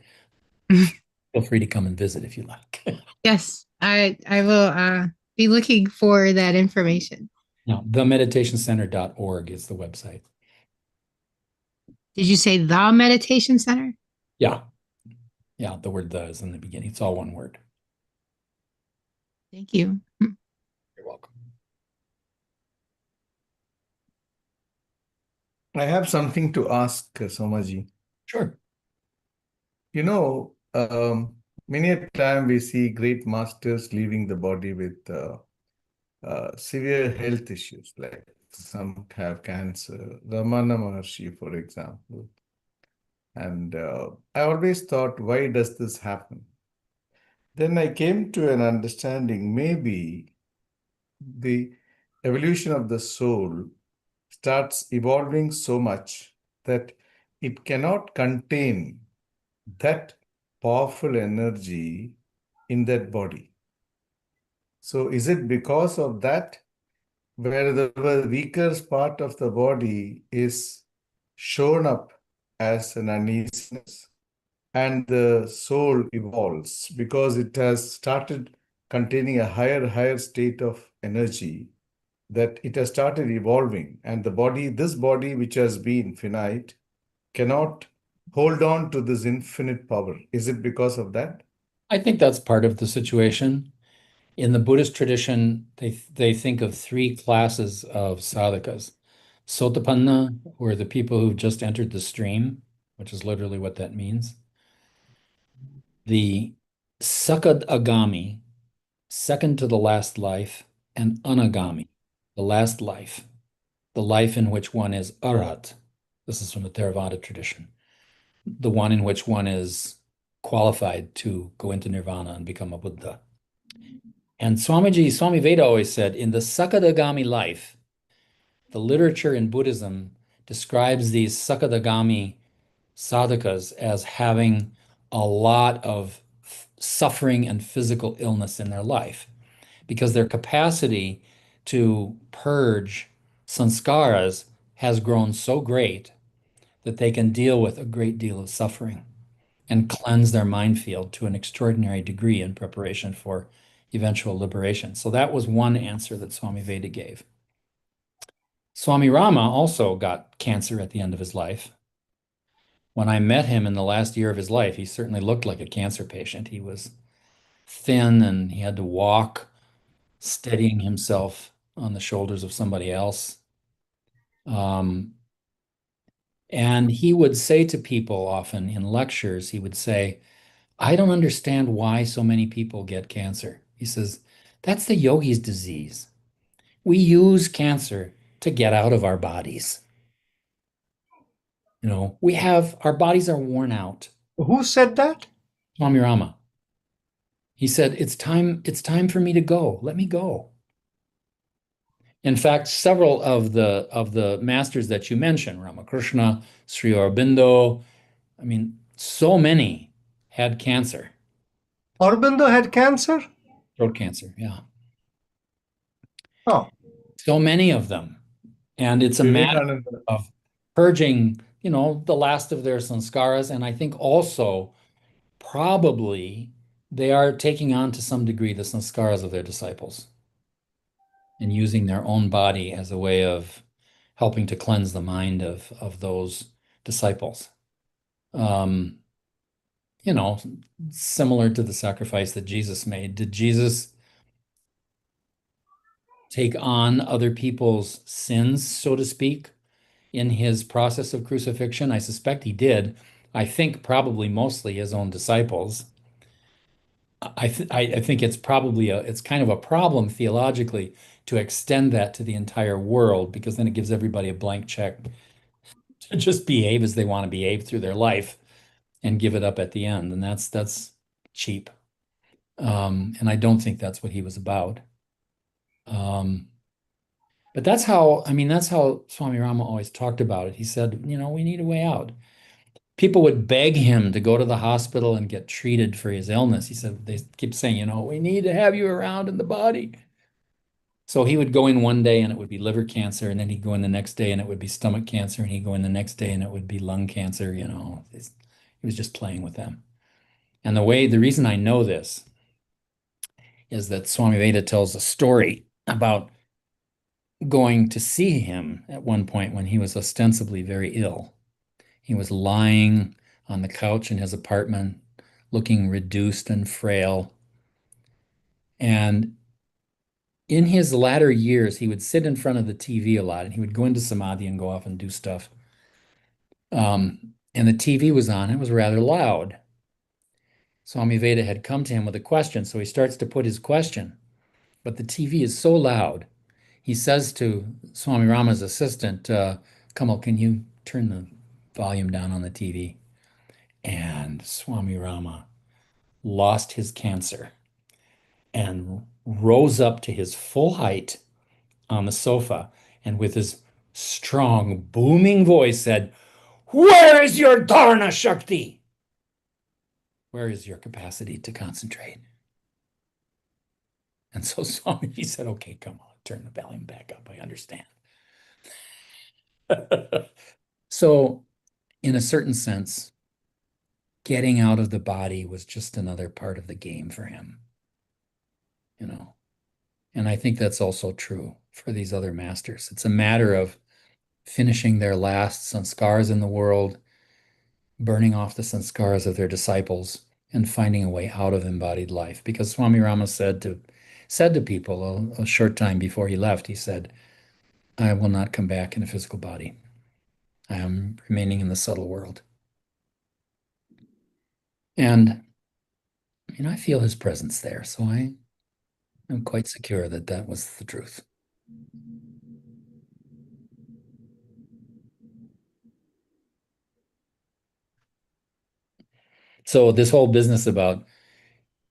feel free to come and visit if you like. Yes, I will be looking for that information. No, themeditationcenter.org is the website. Did you say the meditation center? Yeah. Yeah, the word "the" is in the beginning. It's all one word. Thank you. You're welcome. I have something to ask Somaji. Sure. You know, many a time we see great masters leaving the body with severe health issues, like some have cancer, Ramana Maharshi, for example. And I always thought, why does this happen? Then I came to an understanding, maybe the evolution of the soul starts evolving so much that it cannot contain that powerful energy in that body. So is it because of that, where the weaker part of the body is shown up as an uneasiness, and the soul evolves because it has started containing a higher state of energy, that it has started evolving, and this body which has been finite cannot hold on to this infinite power? Is it because of that? I think that's part of the situation. In the Buddhist tradition, they think of 3 classes of sadhakas. Sotapanna, who are the people who've just entered the stream, which is literally what that means. The Sakadagami, second to the last life, and Anagami, the last life. the life in which one is Arhat. This is from the Theravada tradition. The one in which one is qualified to go into nirvana and become a Buddha. And Swami Veda always said, in the Sakadagami life, the literature in Buddhism describes these Sakadagami sadhakas as having a lot of suffering and physical illness in their life because their capacity to purge sanskaras has grown so great that they can deal with a great deal of suffering and cleanse their mind field to an extraordinary degree in preparation for eventual liberation. So that was one answer that Swami Veda gave. Swami Rama also got cancer at the end of his life. When I met him in the last year of his life, he certainly looked like a cancer patient. He was thin and he had to walk, steadying himself on the shoulders of somebody else. Um, and he would say to people often in lectures, he would say, I don't understand why so many people get cancer. He says, that's the yogi's disease. We use cancer to get out of our bodies. Our bodies are worn out. Who said that? Swami Rama. He said, it's time for me to go. Let me go. In fact, several of the masters that you mentioned, Ramakrishna, Sri Aurobindo, I mean, so many had cancer, Aurobindo had cancer? throat cancer, yeah. Oh, So many of them. And it's a matter Vivekananda. of purging, the last of their sanskaras. And I think also probably they are taking on to some degree the sanskaras of their disciples and using their own body as a way of helping to cleanse the mind of those disciples. Um, Similar to the sacrifice that Jesus made. Did Jesus take on other people's sins, so to speak, in his process of crucifixion? I suspect he did. I think probably mostly his own disciples. I think it's kind of a problem theologically to extend that to the entire world because then it gives everybody a blank check to just behave as they want to behave through their life and give it up at the end, and that's cheap. And I don't think that's what he was about. But that's how Swami Rama always talked about it. He said, we need a way out. People would beg him to go to the hospital and get treated for his illness. He said, they keep saying, we need to have you around in the body. So he would go in one day and it would be liver cancer, and then he'd go in the next day and it would be stomach cancer, and he'd go in the next day and it would be lung cancer. He was just playing with them. And the reason I know this is that Swami Veda tells a story about going to see him at one point when he was ostensibly very ill. He was lying on the couch in his apartment, looking reduced and frail. And in his latter years, he would sit in front of the TV a lot and he would go into samadhi and go off and do stuff. And the TV was on, it was rather loud. Swami Veda had come to him with a question, so he starts to put his question, but the TV is so loud. He says to Swami Rama's assistant, Kamal, can you turn the volume down on the TV? And Swami Rama lost his cancer and rose up to his full height on the sofa and with his strong, booming voice said, where is your dharana shakti? Where is your capacity to concentrate? And so Swamiji said, okay, come on, turn the volume back up. I understand. So, in a certain sense, getting out of the body was just another part of the game for him. And I think that's also true for these other masters. It's a matter of finishing their last sanskars in the world, burning off the sanskars of their disciples, and finding a way out of embodied life. Because Swami Rama said to people a short time before he left, he said, I will not come back in a physical body. I am remaining in the subtle world. And I feel his presence there, so I'm quite secure that that was the truth. So this whole business about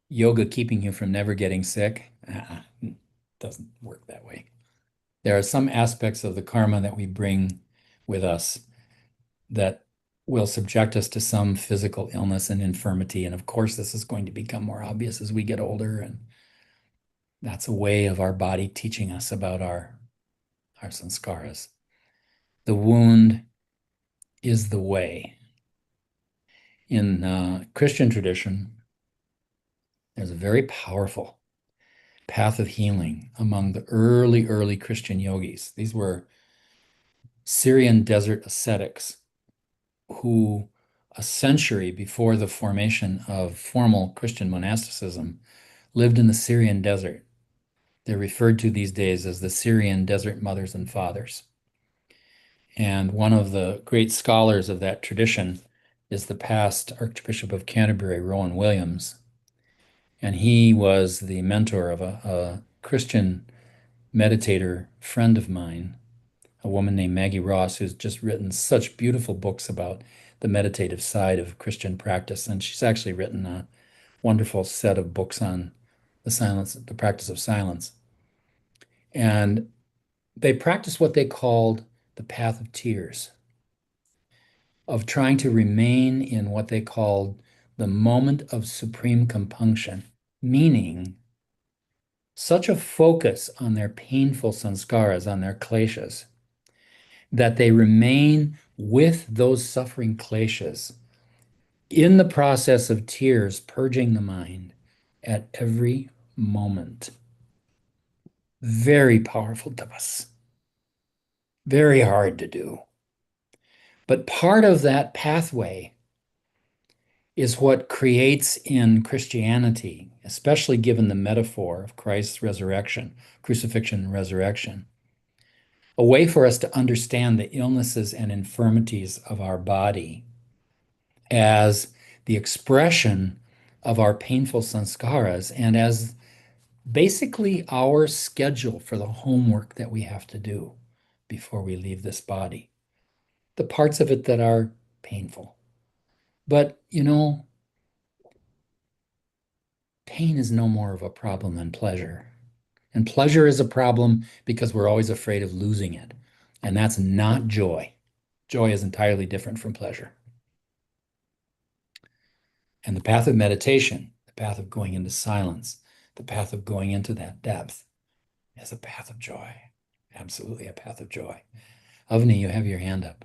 yoga keeping you from never getting sick, doesn't work that way. There are some aspects of the karma that we bring with us that will subject us to some physical illness and infirmity. And of course, this is going to become more obvious as we get older. And that's a way of our body teaching us about our sanskaras. The wound is the way. In Christian tradition, there's a very powerful path of healing among the early Christian yogis. These were Syrian desert ascetics who, a century before the formation of formal Christian monasticism, lived in the Syrian desert. They're referred to these days as the Syrian desert mothers and fathers. And one of the great scholars of that tradition is the past Archbishop of Canterbury, Rowan Williams. And he was the mentor of a Christian meditator friend of mine, a woman named Maggie Ross, who's just written such beautiful books about the meditative side of Christian practice. And she's actually written a wonderful set of books on the practice of silence. And they practiced what they called the path of tears, of trying to remain in what they called the moment of supreme compunction, meaning such a focus on their painful sanskaras, on their kleshas, that they remain with those suffering kleshas in the process of tears, purging the mind at every moment. Very powerful tapas. Very hard to do. But part of that pathway is what creates in Christianity, especially given the metaphor of Christ's resurrection, crucifixion and resurrection, a way for us to understand the illnesses and infirmities of our body as the expression of our painful sanskaras and as basically our schedule for the homework that we have to do before we leave this body. The parts of it that are painful. But, pain is no more of a problem than pleasure. And pleasure is a problem because we're always afraid of losing it. And that's not joy. Joy is entirely different from pleasure. And the path of meditation, the path of going into silence, the path of going into that depth is a path of joy. Absolutely a path of joy. Avni, you have your hand up.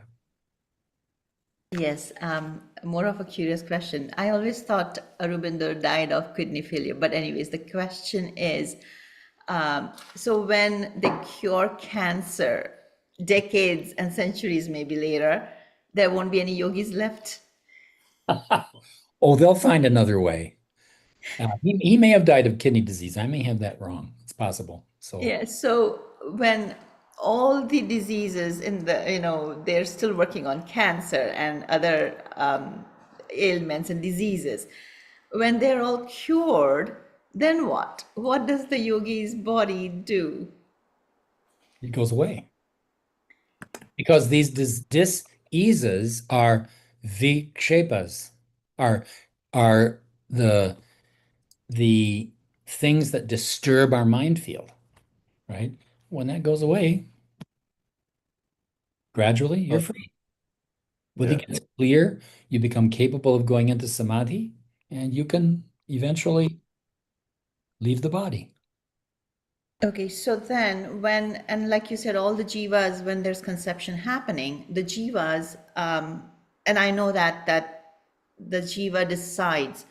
Yes, more of a curious question. I always thought Aurobindo died of kidney failure, but anyways, the question is, so when they cure cancer, decades and centuries maybe later, there won't be any yogis left? Oh, they'll find another way. He may have died of kidney disease. I may have that wrong. It's possible. So Yeah, so when all the diseases in they're still working on cancer and other ailments and diseases. When they're all cured, then what? What does the yogi's body do? it goes away. Because these diseases are vikshepas, are the things that disturb our mind field, right? When that goes away, gradually you're free. When it gets clear, you become capable of going into samadhi, and you can eventually leave the body. Okay, so then and like you said, all the jivas, when there's conception happening, the jivas, and I know that the jiva decides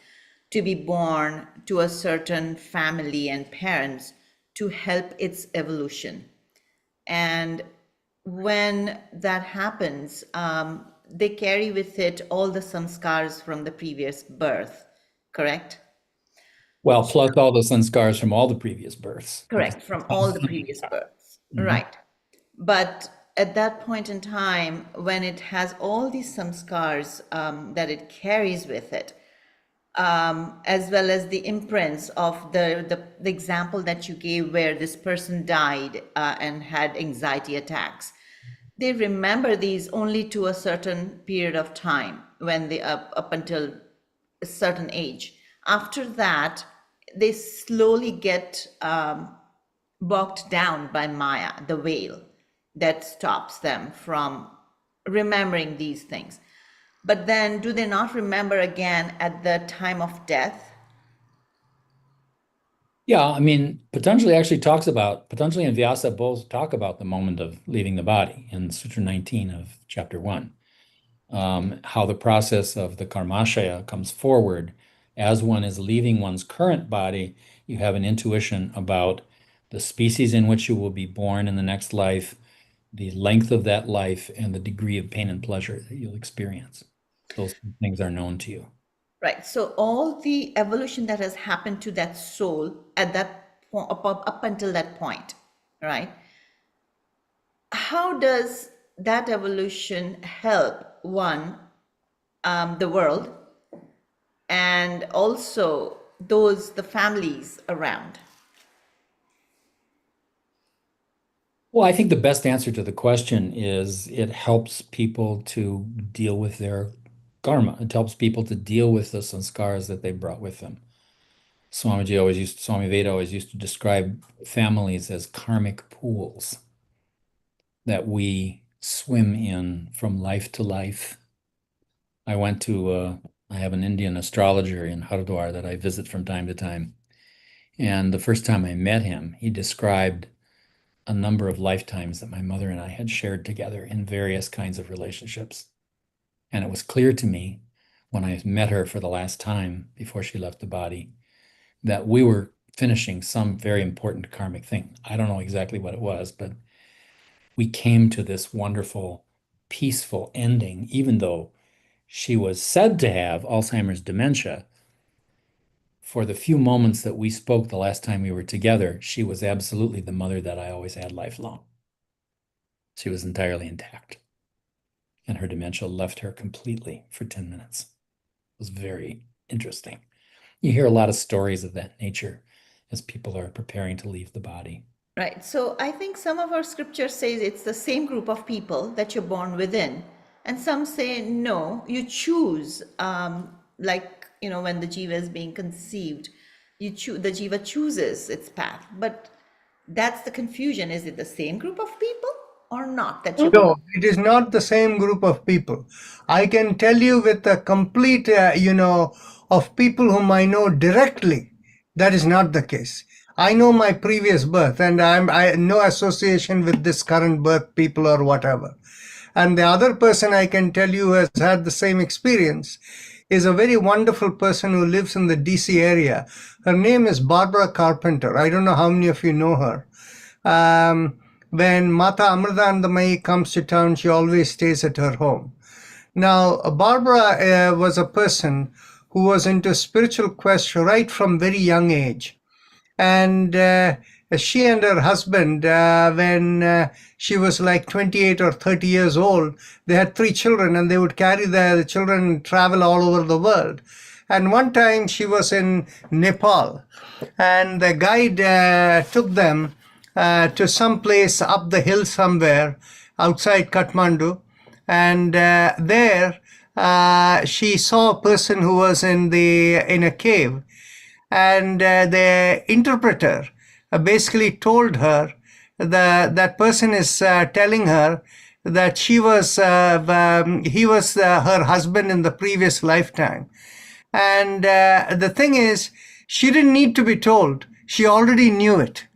to be born to a certain family and parents to help its evolution. And when that happens, they carry with it all the samskars from the previous birth, correct? Well, plus all the sanskars from all the previous births. Correct, from all the previous births, right. But at that point in time, when it has all these samskars that it carries with it, as well as the imprints of the example that you gave where this person died and had anxiety attacks, they remember these only to a certain period of time when they up until a certain age. After that, they slowly get bogged down by Maya, the veil that stops them from remembering these things. But then, do they not remember again at the time of death? Yeah, I mean, Patanjali and Vyasa both talk about the moment of leaving the body in Sutra 19 of chapter 1. How the process of the karmashaya comes forward as one is leaving one's current body. You have an intuition about the species in which you will be born in the next life, the length of that life, and the degree of pain and pleasure that you'll experience. Those things are known to you. Right. So all the evolution that has happened to that soul at that up until that point, right? How does that evolution help one, the world, and also the families around? Well, I think the best answer to the question is it helps people to deal with their karma. It helps people to deal with the sanskars that they brought with them. Swami Veda always used to describe families as karmic pools that we swim in from life to life. I have an Indian astrologer in Haridwar that I visit from time to time. And the first time I met him, he described a number of lifetimes that my mother and I had shared together in various kinds of relationships. And it was clear to me when I met her for the last time before she left the body that we were finishing some very important karmic thing. I don't know exactly what it was, but we came to this wonderful, peaceful ending, even though she was said to have Alzheimer's dementia. For the few moments that we spoke the last time we were together, she was absolutely the mother that I always had lifelong. She was entirely intact. And her dementia left her completely for 10 minutes. It was very interesting. You hear a lot of stories of that nature as people are preparing to leave the body. Right. So I think some of our scriptures says it's the same group of people that you're born within. And some say, no, you choose, when the jiva is being conceived, the jiva chooses its path. But that's the confusion. Is it the same group of people or not? No, it is not the same group of people. I can tell you with a complete, of people whom I know directly, that is not the case. I know my previous birth and I no association with this current birth people or whatever. And the other person I can tell you has had the same experience is a very wonderful person who lives in the DC area. Her name is Barbara Carpenter. I don't know how many of you know her. When Mata Amritanandamayi comes to town, she always stays at her home. Now, Barbara was a person who was into spiritual quest right from very young age. And she and her husband, when she was like 28 or 30 years old, they had 3 children and they would carry the children and travel all over the world. And one time she was in Nepal and the guide took them to some place up the hill somewhere outside Kathmandu. And there she saw a person who was in a cave. And the interpreter basically told her that person is telling her that he was her husband in the previous lifetime. And the thing is, she didn't need to be told. She already knew it.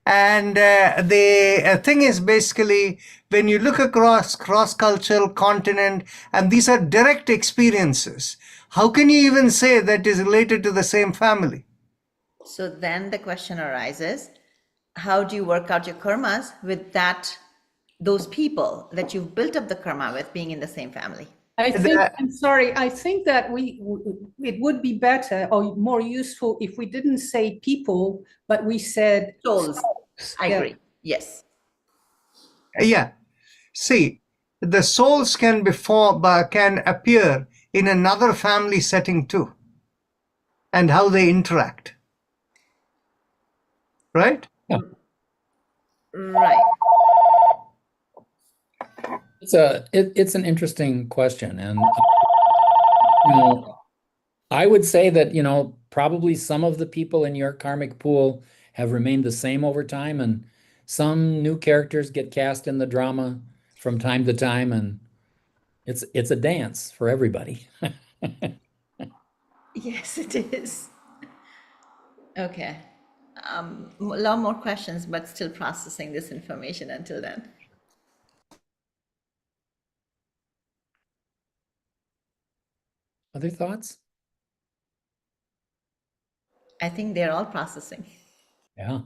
And the thing is basically, when you look across cross-cultural continent, and these are direct experiences, how can you even say that is related to the same family? So then the question arises, how do you work out your karmas with those people that you've built up the karma with being in the same family? I think that it would be better or more useful if we didn't say people, but we said souls. I agree. Yes. Yeah. See, the souls can appear in another family setting too, and how they interact. Right? Yeah. Right. It's an interesting question, and I would say that, probably some of the people in your karmic pool have remained the same over time, and some new characters get cast in the drama from time to time, and it's a dance for everybody. Yes, it is. Okay. A lot more questions, but still processing this information until then. Other thoughts? I think they're all processing. Yeah.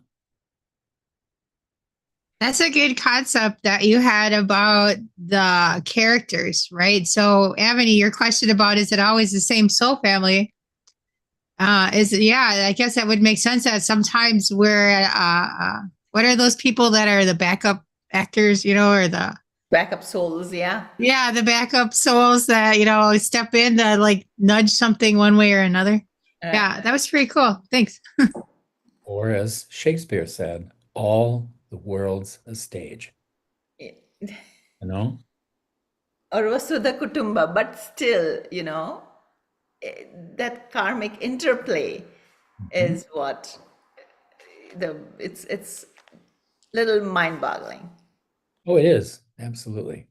That's a good concept that you had about the characters, right? So, Avani, your question about is it always the same soul family? Yeah, I guess that would make sense that sometimes what are those people that are the backup actors, or Backup souls, yeah. the backup souls that, step in to like nudge something one way or another. Yeah, that was pretty cool. Thanks. Or as Shakespeare said, all the world's a stage, Yeah. you know? Or Vasudha Kutumba, but still, that karmic interplay Mhm. is what it's little mind-boggling. Oh, it is. Absolutely.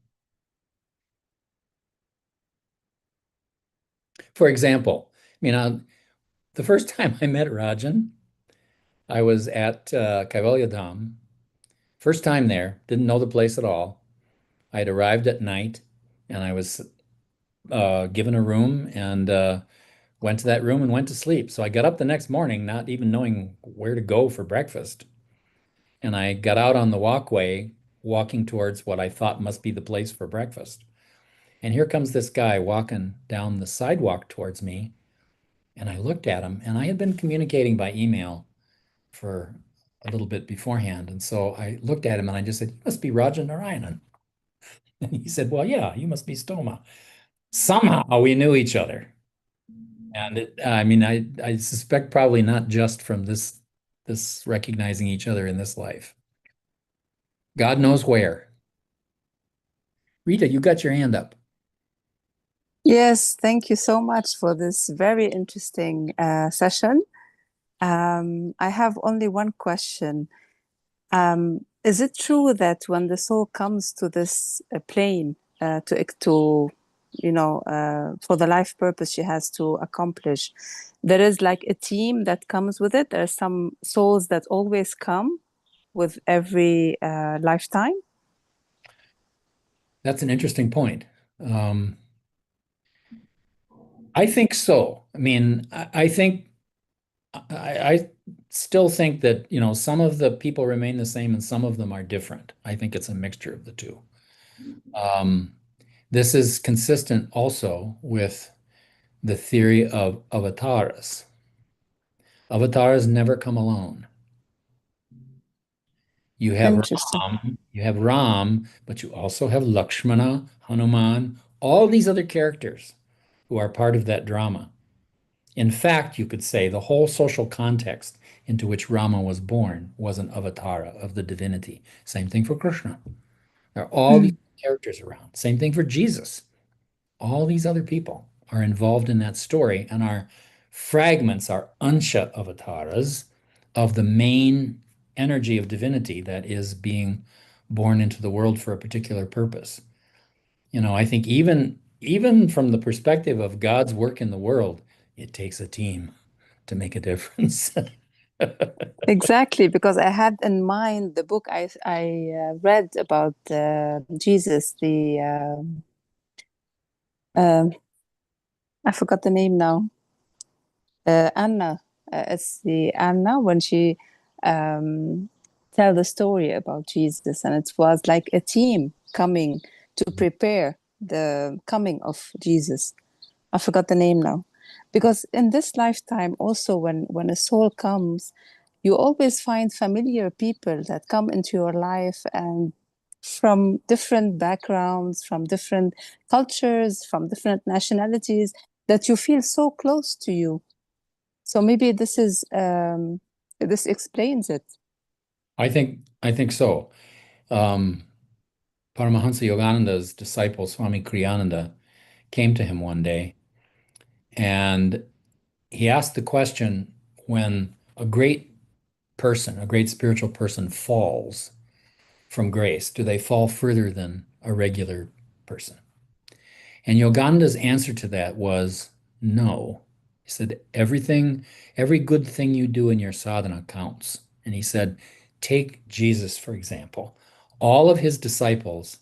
For example, the first time I met Rajan, I was at Kaivalya Dham. First time there, didn't know the place at all. I had arrived at night and I was given a room and went to that room and went to sleep. So I got up the next morning, not even knowing where to go for breakfast. And I got out on the walkway, walking towards what I thought must be the place for breakfast. And here comes this guy walking down the sidewalk towards me. And I looked at him, and I had been communicating by email for a little bit beforehand. And so I looked at him and I just said, "You must be Rajan Narayanan." And he said, "Well, yeah, you must be Stoma." Somehow we knew each other. And I suspect probably not just from this recognizing each other in this life. God knows where. Rita, you got your hand up. Yes, thank you so much for this very interesting session. I have only one question. Is it true that when the soul comes to this plane for the life purpose she has to accomplish, there is like a team that comes with it? There are some souls that always come with every lifetime? That's an interesting point. Um, I think so. I still think that, some of the people remain the same and some of them are different. I think it's a mixture of the two. Um, this is consistent also with the theory of avatars. Avatars never come alone. Interesting. You have Ram, but you also have Lakshmana, Hanuman, all these other characters who are part of that drama. In fact, you could say the whole social context into which Rama was born was an avatara of the divinity. Same thing for Krishna. There are all these characters around. Same thing for Jesus. All these other people are involved in that story and are fragments, are ansha avataras of the main energy of divinity that is being born into the world for a particular purpose. I think even from the perspective of God's work in the world, it takes a team to make a difference. Exactly, because I had in mind the book I read about Jesus, the I forgot the name now. Anna. It's the Anna when she um, tell the story about Jesus, and it was like a team coming to prepare the coming of Jesus. I forgot the name now. Because in this lifetime, also when a soul comes, you always find familiar people that come into your life and from different backgrounds, from different cultures, from different nationalities, that you feel so close to you. So maybe this explains it. I think so. Um, Paramahansa Yogananda's disciple, Swami Kriyananda, came to him one day and he asked the question, when a great person, a great spiritual person falls from grace, do they fall further than a regular person? And Yogananda's answer to that was no. He said, every good thing you do in your sadhana counts. And he said, take Jesus, for example. All of his disciples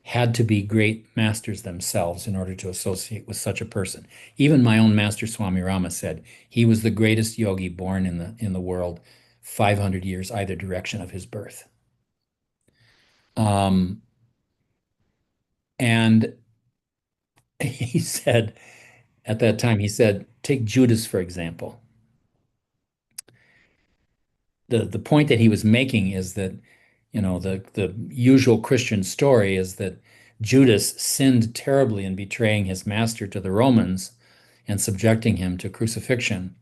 had to be great masters themselves in order to associate with such a person. Even my own master Swami Rama said he was the greatest yogi born in the world, 500 years either direction of his birth. And he said, at that time, he said, take Judas, for example. The point that he was making is that, the usual Christian story is that Judas sinned terribly in betraying his master to the Romans and subjecting him to crucifixion.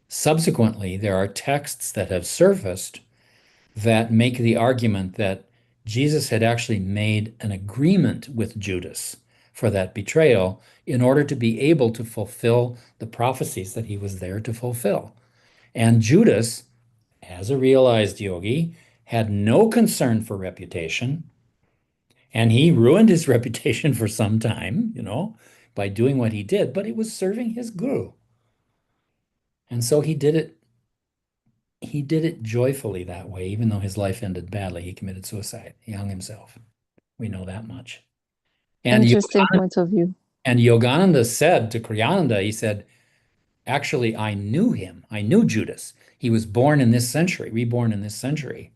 Subsequently, there are texts that have surfaced that make the argument that Jesus had actually made an agreement with Judas for that betrayal in order to be able to fulfill the prophecies that he was there to fulfill. And Judas, as a realized yogi, had no concern for reputation, and he ruined his reputation for some time, by doing what he did, but it was serving his guru. And so he did it joyfully that way, even though his life ended badly. He committed suicide. He hung himself. We know that much. And Interesting point of view. Yogananda said to Kriyananda, he said, actually, I knew him. I knew Judas. He was born in this century, reborn in this century.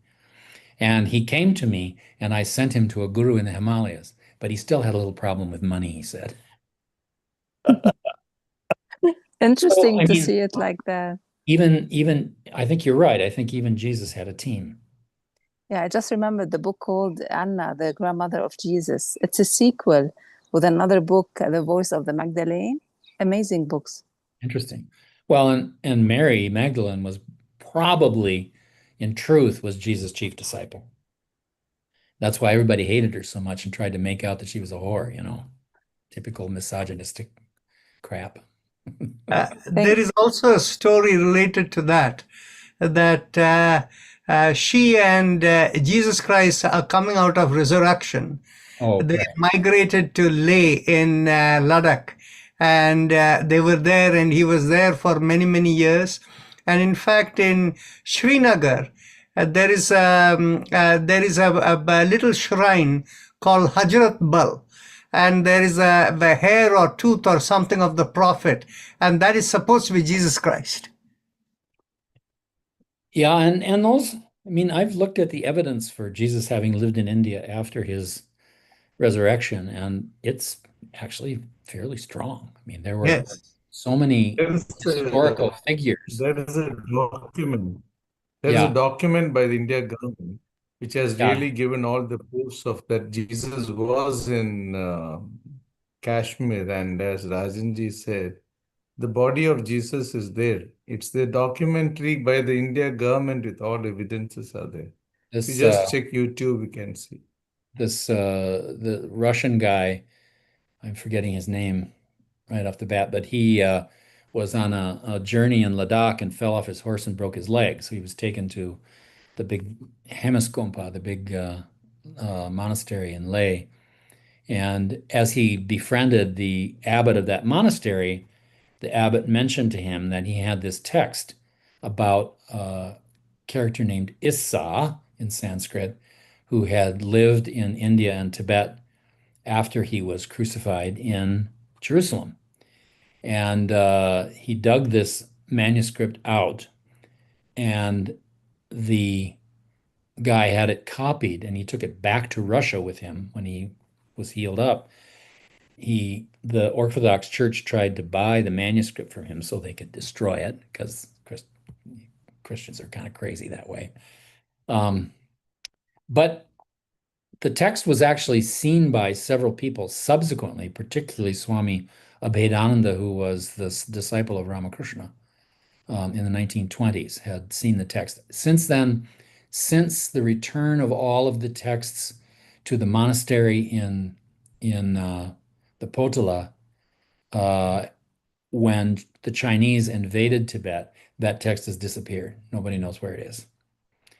And he came to me, and I sent him to a guru in the Himalayas. But he still had a little problem with money, he said. Interesting So, to see it like that. Even I think you're right. I think even Jesus had a team. Yeah, I just remembered the book called Anna, the grandmother of Jesus. It's a sequel with another book, The Voice of the Magdalene. Amazing books. Interesting. Well, and Mary Magdalene was probably, in truth, was Jesus' chief disciple. That's why everybody hated her so much and tried to make out that she was a whore, typical misogynistic crap. There is also a story related to that she and Jesus Christ are coming out of resurrection. Oh, They right. migrated to Leh in Ladakh, and they were there, and he was there for many, many years. And in fact, in Srinagar, there is a little shrine called Hajrat Bal, and there is the hair or tooth or something of the prophet, and that is supposed to be Jesus Christ. Yeah, and those, I've looked at the evidence for Jesus having lived in India after his resurrection, and it's actually fairly strong. There were Yes. so many There is historical a, figures. there is a document. There is a Yeah, document by the India government which has yeah. really given all the proofs of that Jesus was in Kashmir, and as Rajanji said, the body of Jesus is there. It's the documentary by the India government with all evidences are there. If you This just check YouTube, you can see. the Russian guy, I'm forgetting his name right off the bat, but he was on a journey in Ladakh and fell off his horse and broke his leg. So he was taken to the big Hemiskompa, the big monastery in Leh. And as he befriended the abbot of that monastery, the abbot mentioned to him that he had this text about a character named Issa in Sanskrit, who had lived in India and Tibet after he was crucified in Jerusalem. And he dug this manuscript out, and the guy had it copied, and he took it back to Russia with him when he was healed up. The Orthodox Church tried to buy the manuscript from him so they could destroy it, because Christians are kind of crazy that way. But the text was actually seen by several people subsequently, particularly Swami Abhedananda, who was the disciple of Ramakrishna in the 1920s, had seen the text. Since then, since the return of all of the texts to the monastery in the Potala, when the Chinese invaded Tibet, that text has disappeared. Nobody knows where it is.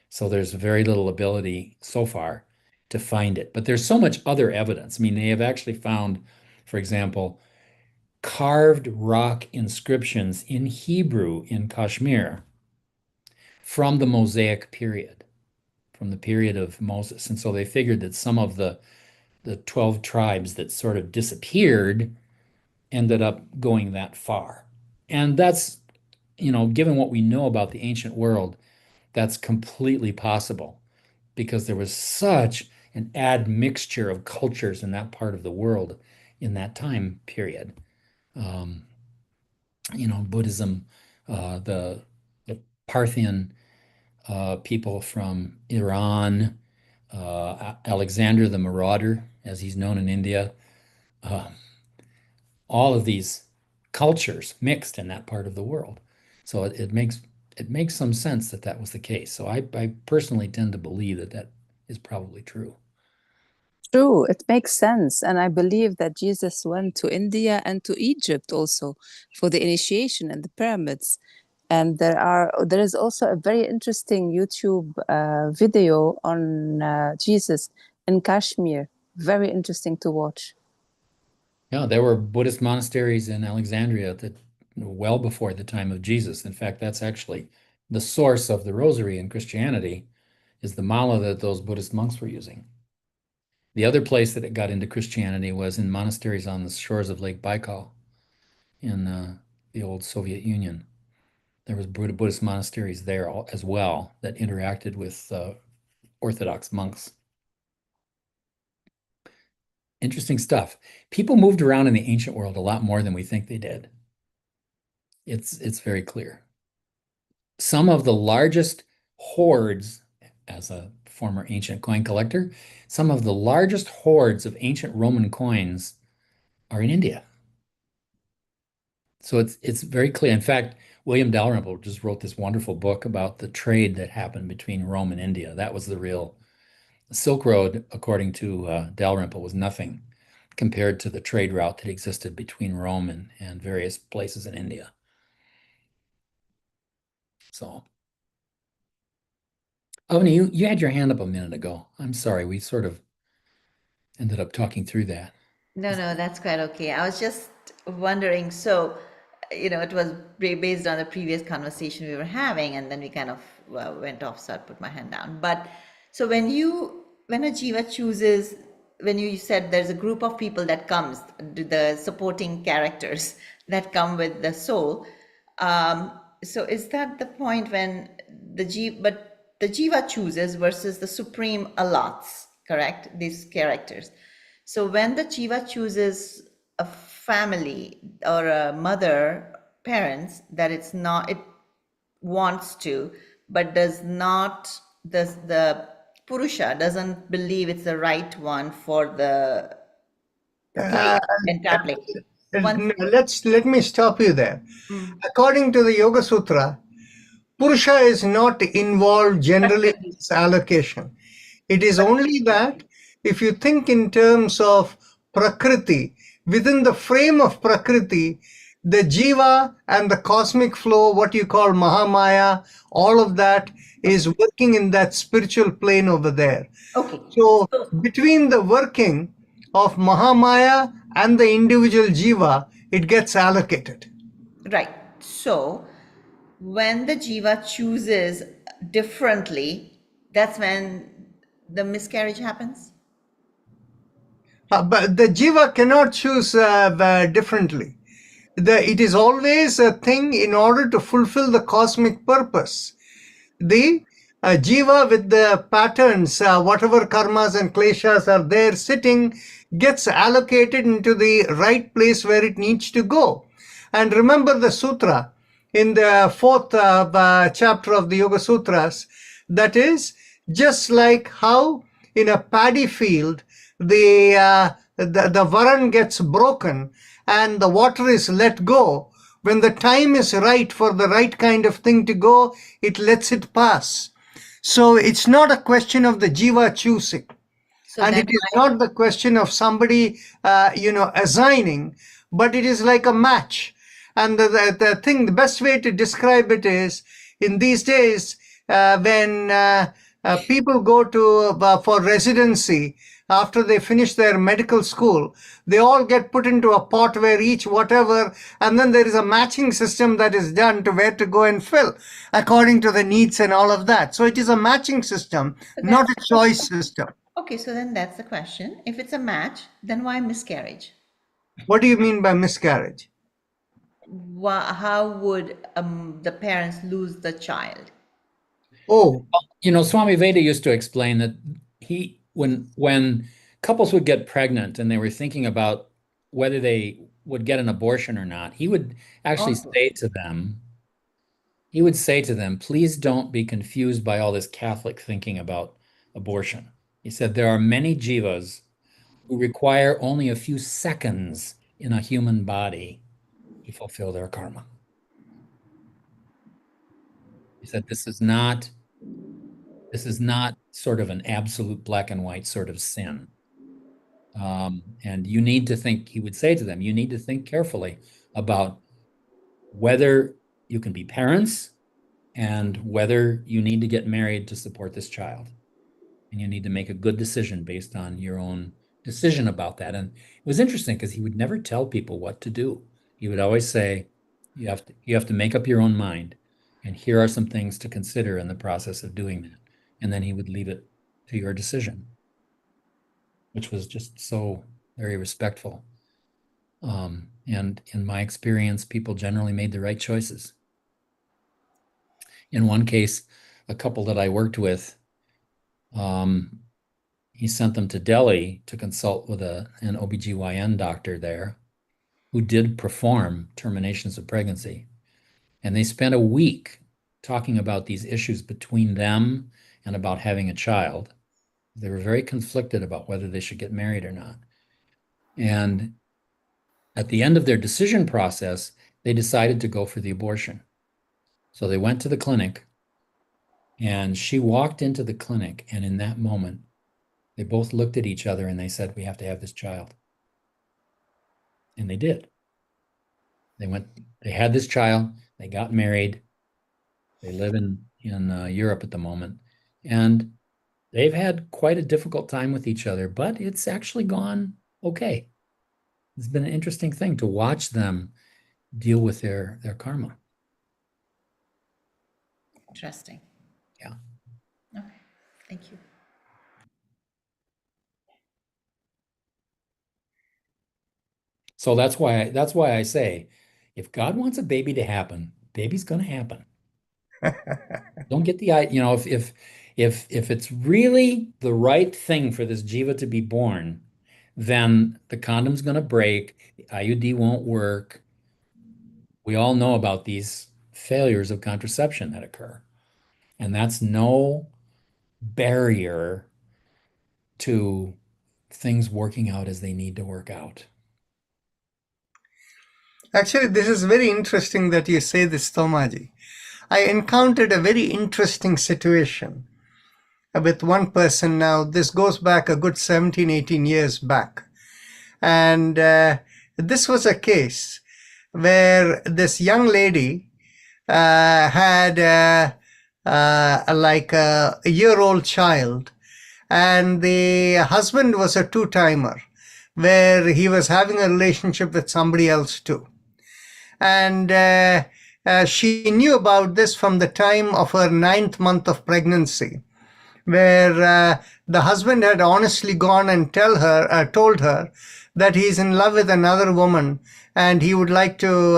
So there's very little ability so far to find it. But there's so much other evidence. I mean, they have actually found, for example, carved rock inscriptions in Hebrew in Kashmir from the Mosaic period, from the period of Moses. And so they figured that some of the 12 tribes that sort of disappeared ended up going that far. And that's, given what we know about the ancient world, that's completely possible because there was such an admixture of cultures in that part of the world in that time period. Buddhism, the Parthian people from Iran, Alexander the Marauder, as he's known in India, all of these cultures mixed in that part of the world. So it makes some sense that that was the case. So I personally tend to believe that that is probably true. True, it makes sense. And I believe that Jesus went to India and to Egypt also for the initiation and the pyramids. And there is also a very interesting YouTube video on Jesus in Kashmir. Very interesting to watch. Yeah, there were Buddhist monasteries in Alexandria that well before the time of Jesus. In fact, that's actually the source of the rosary in Christianity, is the mala that those Buddhist monks were using. The other place that it got into Christianity was in monasteries on the shores of Lake Baikal in the old Soviet Union. There was Buddhist monasteries there as well that interacted with Orthodox monks. Interesting stuff. People moved around in the ancient world a lot more than we think they did. It's very clear. Some of the largest hoards, as a former ancient coin collector, some of the largest hoards of ancient Roman coins are in India. So it's very clear. In fact, William Dalrymple just wrote this wonderful book about the trade that happened between Rome and India. That was the real Silk Road, according to Dalrymple, was nothing compared to the trade route that existed between Rome and various places in India. So, Avani, you had your hand up a minute ago. I'm sorry, we sort of ended up talking through that. No, that's quite okay. I was just wondering, so, it was based on the previous conversation we were having, and then we kind of went off, so I put my hand down. But so when a jiva chooses, when you said there's a group of people that comes, the supporting characters that come with the soul, so is that the point when the jiva chooses versus the supreme allots, correct? These characters. So when the jiva chooses a family or a mother, parents, that it wants to, but the Purusha doesn't believe it's the right one for the entire place. Let me stop you there. According to the Yoga Sutra, Purusha is not involved generally in its allocation. It is only that if you think in terms of Prakriti, within the frame of Prakriti, the Jiva and the cosmic flow, what you call Mahamaya, all of that is working in that spiritual plane over there. Okay. So between the working of Mahamaya and the individual Jiva, it gets allocated. Right. So when the jiva chooses differently, that's when the miscarriage happens? But the Jiva cannot choose differently. It is always a thing in order to fulfill the cosmic purpose. The Jiva with the patterns, whatever karmas and kleshas are there sitting, gets allocated into the right place where it needs to go. And remember the sutra in the fourth chapter of the Yoga Sutras, that is just like how in a paddy field, the varan gets broken and the water is let go. When the time is right for the right kind of thing to go, it lets it pass. So it's not a question of the jiva choosing. And it is not the question of somebody, assigning, but it is like a match. And the best way to describe it is, in these days, when people go to for residency after they finish their medical school, they all get put into a pot where each whatever, and then there is a matching system that is done to where to go and fill according to the needs and all of that. So it is a matching system, not a choice system. Okay, so then that's the question. If it's a match, then why miscarriage? What do you mean by miscarriage? How would the parents lose the child? Oh, Swami Veda used to explain that when couples would get pregnant and they were thinking about whether they would get an abortion or not, he would actually say to them, please don't be confused by all this Catholic thinking about abortion. He said, there are many jivas who require only a few seconds in a human body to fulfill their karma. He said, this is not sort of an absolute black and white sort of sin. And you need to think, he would say to them, you need to think carefully about whether you can be parents and whether you need to get married to support this child. And you need to make a good decision based on your own decision about that. And it was interesting because he would never tell people what to do. He would always say, you have to make up your own mind. And here are some things to consider in the process of doing that. And then he would leave it to your decision, which was just so very respectful. And in my experience, people generally made the right choices. In one case, a couple that I worked with, he sent them to Delhi to consult with an OBGYN doctor there who did perform terminations of pregnancy. And they spent a week talking about these issues between them and about having a child. They were very conflicted about whether they should get married or not. And at the end of their decision process, they decided to go for the abortion. So they went to the clinic, and she walked into the clinic, and in that moment, they both looked at each other and they said, we have to have this child. And they did. They had this child, they got married, they live in Europe at the moment, and they've had quite a difficult time with each other, but it's actually gone okay. It's been an interesting thing to watch them deal with their karma. Interesting. Yeah. Okay, thank you. So that's why I say, if God wants a baby to happen, baby's going to happen. Don't get if it's really the right thing for this jiva to be born, then the condom's going to break, the IUD won't work. We all know about these failures of contraception that occur, and that's no barrier to things working out as they need to work out. actually, this is very interesting that you say this, Tomaji. I encountered a very interesting situation with one person now. This goes back a good 17, 18 years back. And this was a case where this young lady had like a year-old child, and the husband was a two-timer, where he was having a relationship with somebody else too. And she knew about this from the time of her 9th month of pregnancy, where the husband had honestly gone and told her that he's in love with another woman and he would like to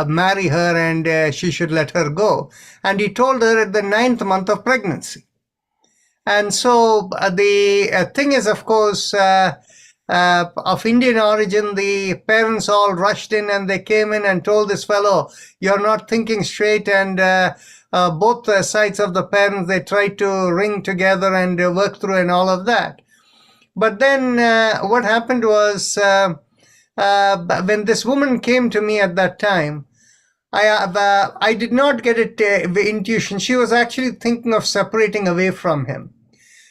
marry her, and she should let her go. And he told her at the 9th month of pregnancy. And so the thing is, of course, of Indian origin, the parents all rushed in and they came in and told this fellow, you're not thinking straight. And both sides of the parents, they tried to ring together and work through and all of that. But then what happened was, when this woman came to me at that time, I did not get it intuition. She was actually thinking of separating away from him.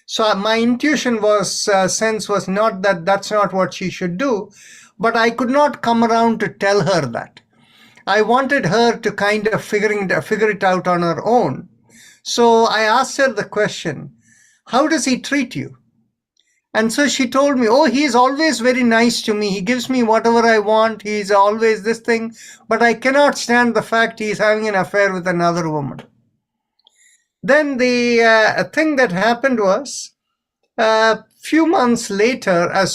So my intuition sense was not that that's not what she should do, but I could not come around to tell her that. I wanted her to kind of figure it out on her own. So I asked her the question, how does he treat you? And so she told me, oh, he's always very nice to me. He gives me whatever I want. He's always this thing. But I cannot stand the fact he's having an affair with another woman. Then the thing that happened was, a few months later, a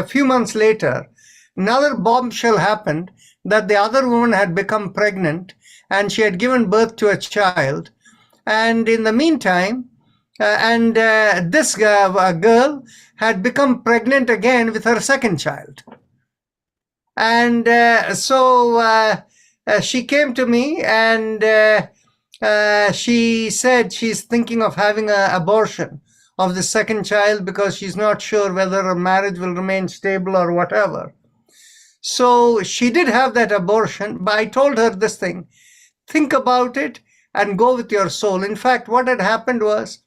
few months later, another bombshell happened that the other woman had become pregnant and she had given birth to a child. And in the meantime, this girl had become pregnant again with her second child. And she came to me and she said she's thinking of having an abortion of the second child because she's not sure whether her marriage will remain stable or whatever. So she did have that abortion, but I told her this thing, think about it and go with your soul. In fact, what had happened was,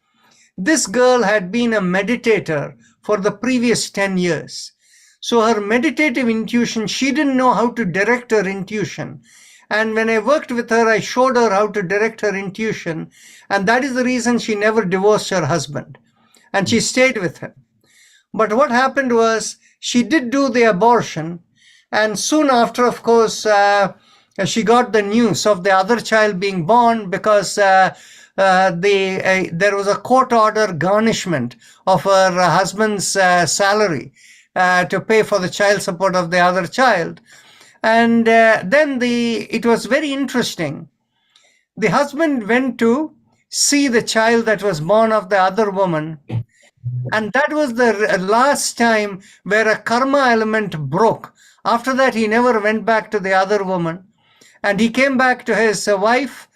this girl had been a meditator for the previous 10 years. So her meditative intuition, she didn't know how to direct her intuition. And when I worked with her, I showed her how to direct her intuition. And that is the reason she never divorced her husband. And she stayed with him. But what happened was, she did do the abortion. And soon after, of course, she got the news of the other child being born because there was a court order garnishment of her husband's salary to pay for the child support of the other child. And then it was very interesting. The husband went to see the child that was born of the other woman. And that was the last time where a karma element broke. After that, he never went back to the other woman. And he came back to his wife.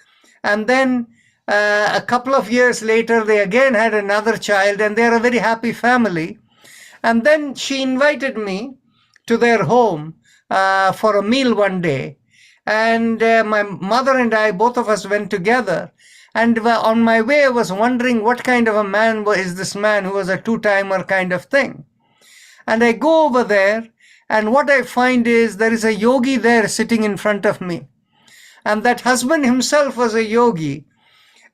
And then a couple of years later, they again had another child, and they're a very happy family. And then she invited me to their home for a meal one day. And my mother and I, both of us went together. And on my way, I was wondering what kind of a man is this man who was a two-timer kind of thing. And I go over there, and what I find is there is a yogi there sitting in front of me. And that husband himself was a yogi.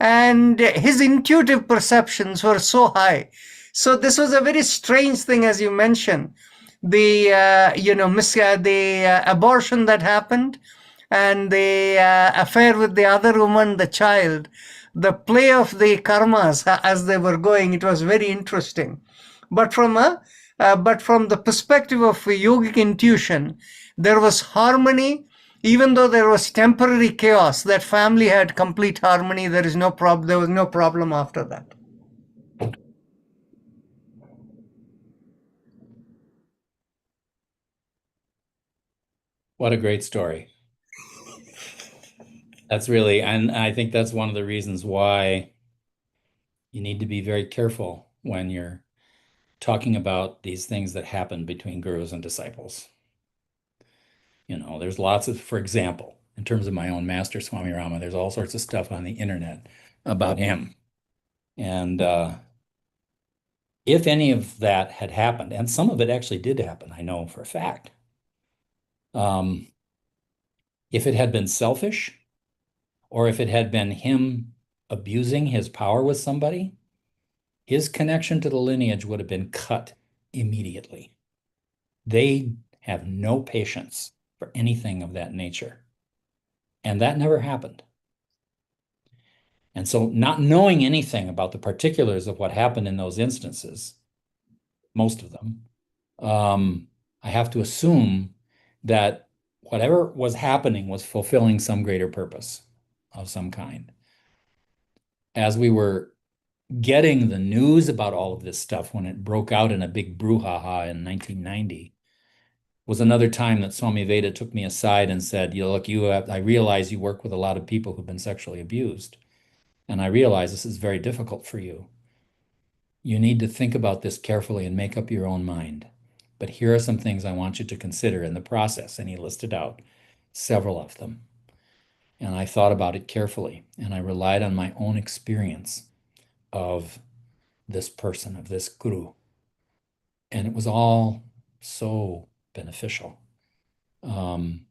And his intuitive perceptions were so high. So this was a very strange thing, as you mentioned. The abortion that happened, and the affair with the other woman, the child, the play of the karmas as they were going, it was very interesting. But from the perspective of yogic intuition, there was harmony. Even though there was temporary chaos, that family had complete harmony. There was no problem after that. What a great story. And I think that's one of the reasons why you need to be very careful when you're talking about these things that happen between gurus and disciples. There's lots of, for example, in terms of my own master, Swami Rama, there's all sorts of stuff on the internet about him. And if any of that had happened, and some of it actually did happen, I know for a fact, if it had been selfish, or if it had been him abusing his power with somebody, his connection to the lineage would have been cut immediately. They have no patience for anything of that nature. And that never happened. And so, not knowing anything about the particulars of what happened in those instances, most of them, I have to assume that whatever was happening was fulfilling some greater purpose of some kind. As we were getting the news about all of this stuff when it broke out in a big brouhaha in 1990, was another time that Swami Veda took me aside and said, look, I realize you work with a lot of people who've been sexually abused. And I realize this is very difficult for you. You need to think about this carefully and make up your own mind. But here are some things I want you to consider in the process. And he listed out several of them. And I thought about it carefully. And I relied on my own experience of this person, of this guru. And it was all so beneficial. And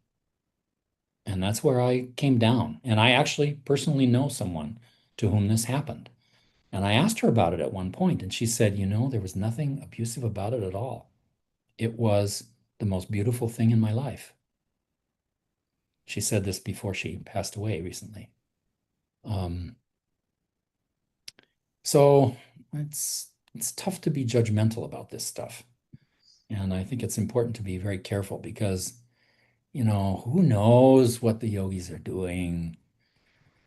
that's where I came down. And I actually personally know someone to whom this happened. And I asked her about it at one point, and she said, there was nothing abusive about it at all. It was the most beautiful thing in my life. She said this before she passed away recently. So it's tough to be judgmental about this stuff. And I think it's important to be very careful because, who knows what the yogis are doing?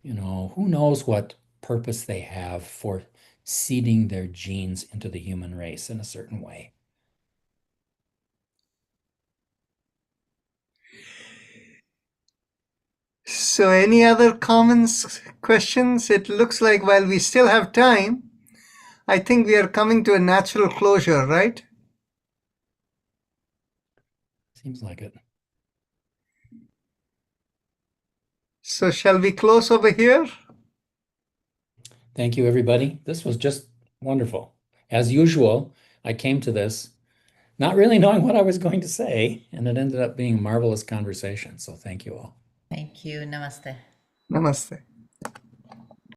Who knows what purpose they have for seeding their genes into the human race in a certain way. So, any other comments, questions? It looks like while we still have time, I think we are coming to a natural closure, right? Seems like it. So, shall we close over here? Thank you, everybody. This was just wonderful. As usual, I came to this not really knowing what I was going to say, and it ended up being a marvelous conversation. So thank you all. Thank you. Namaste. Namaste.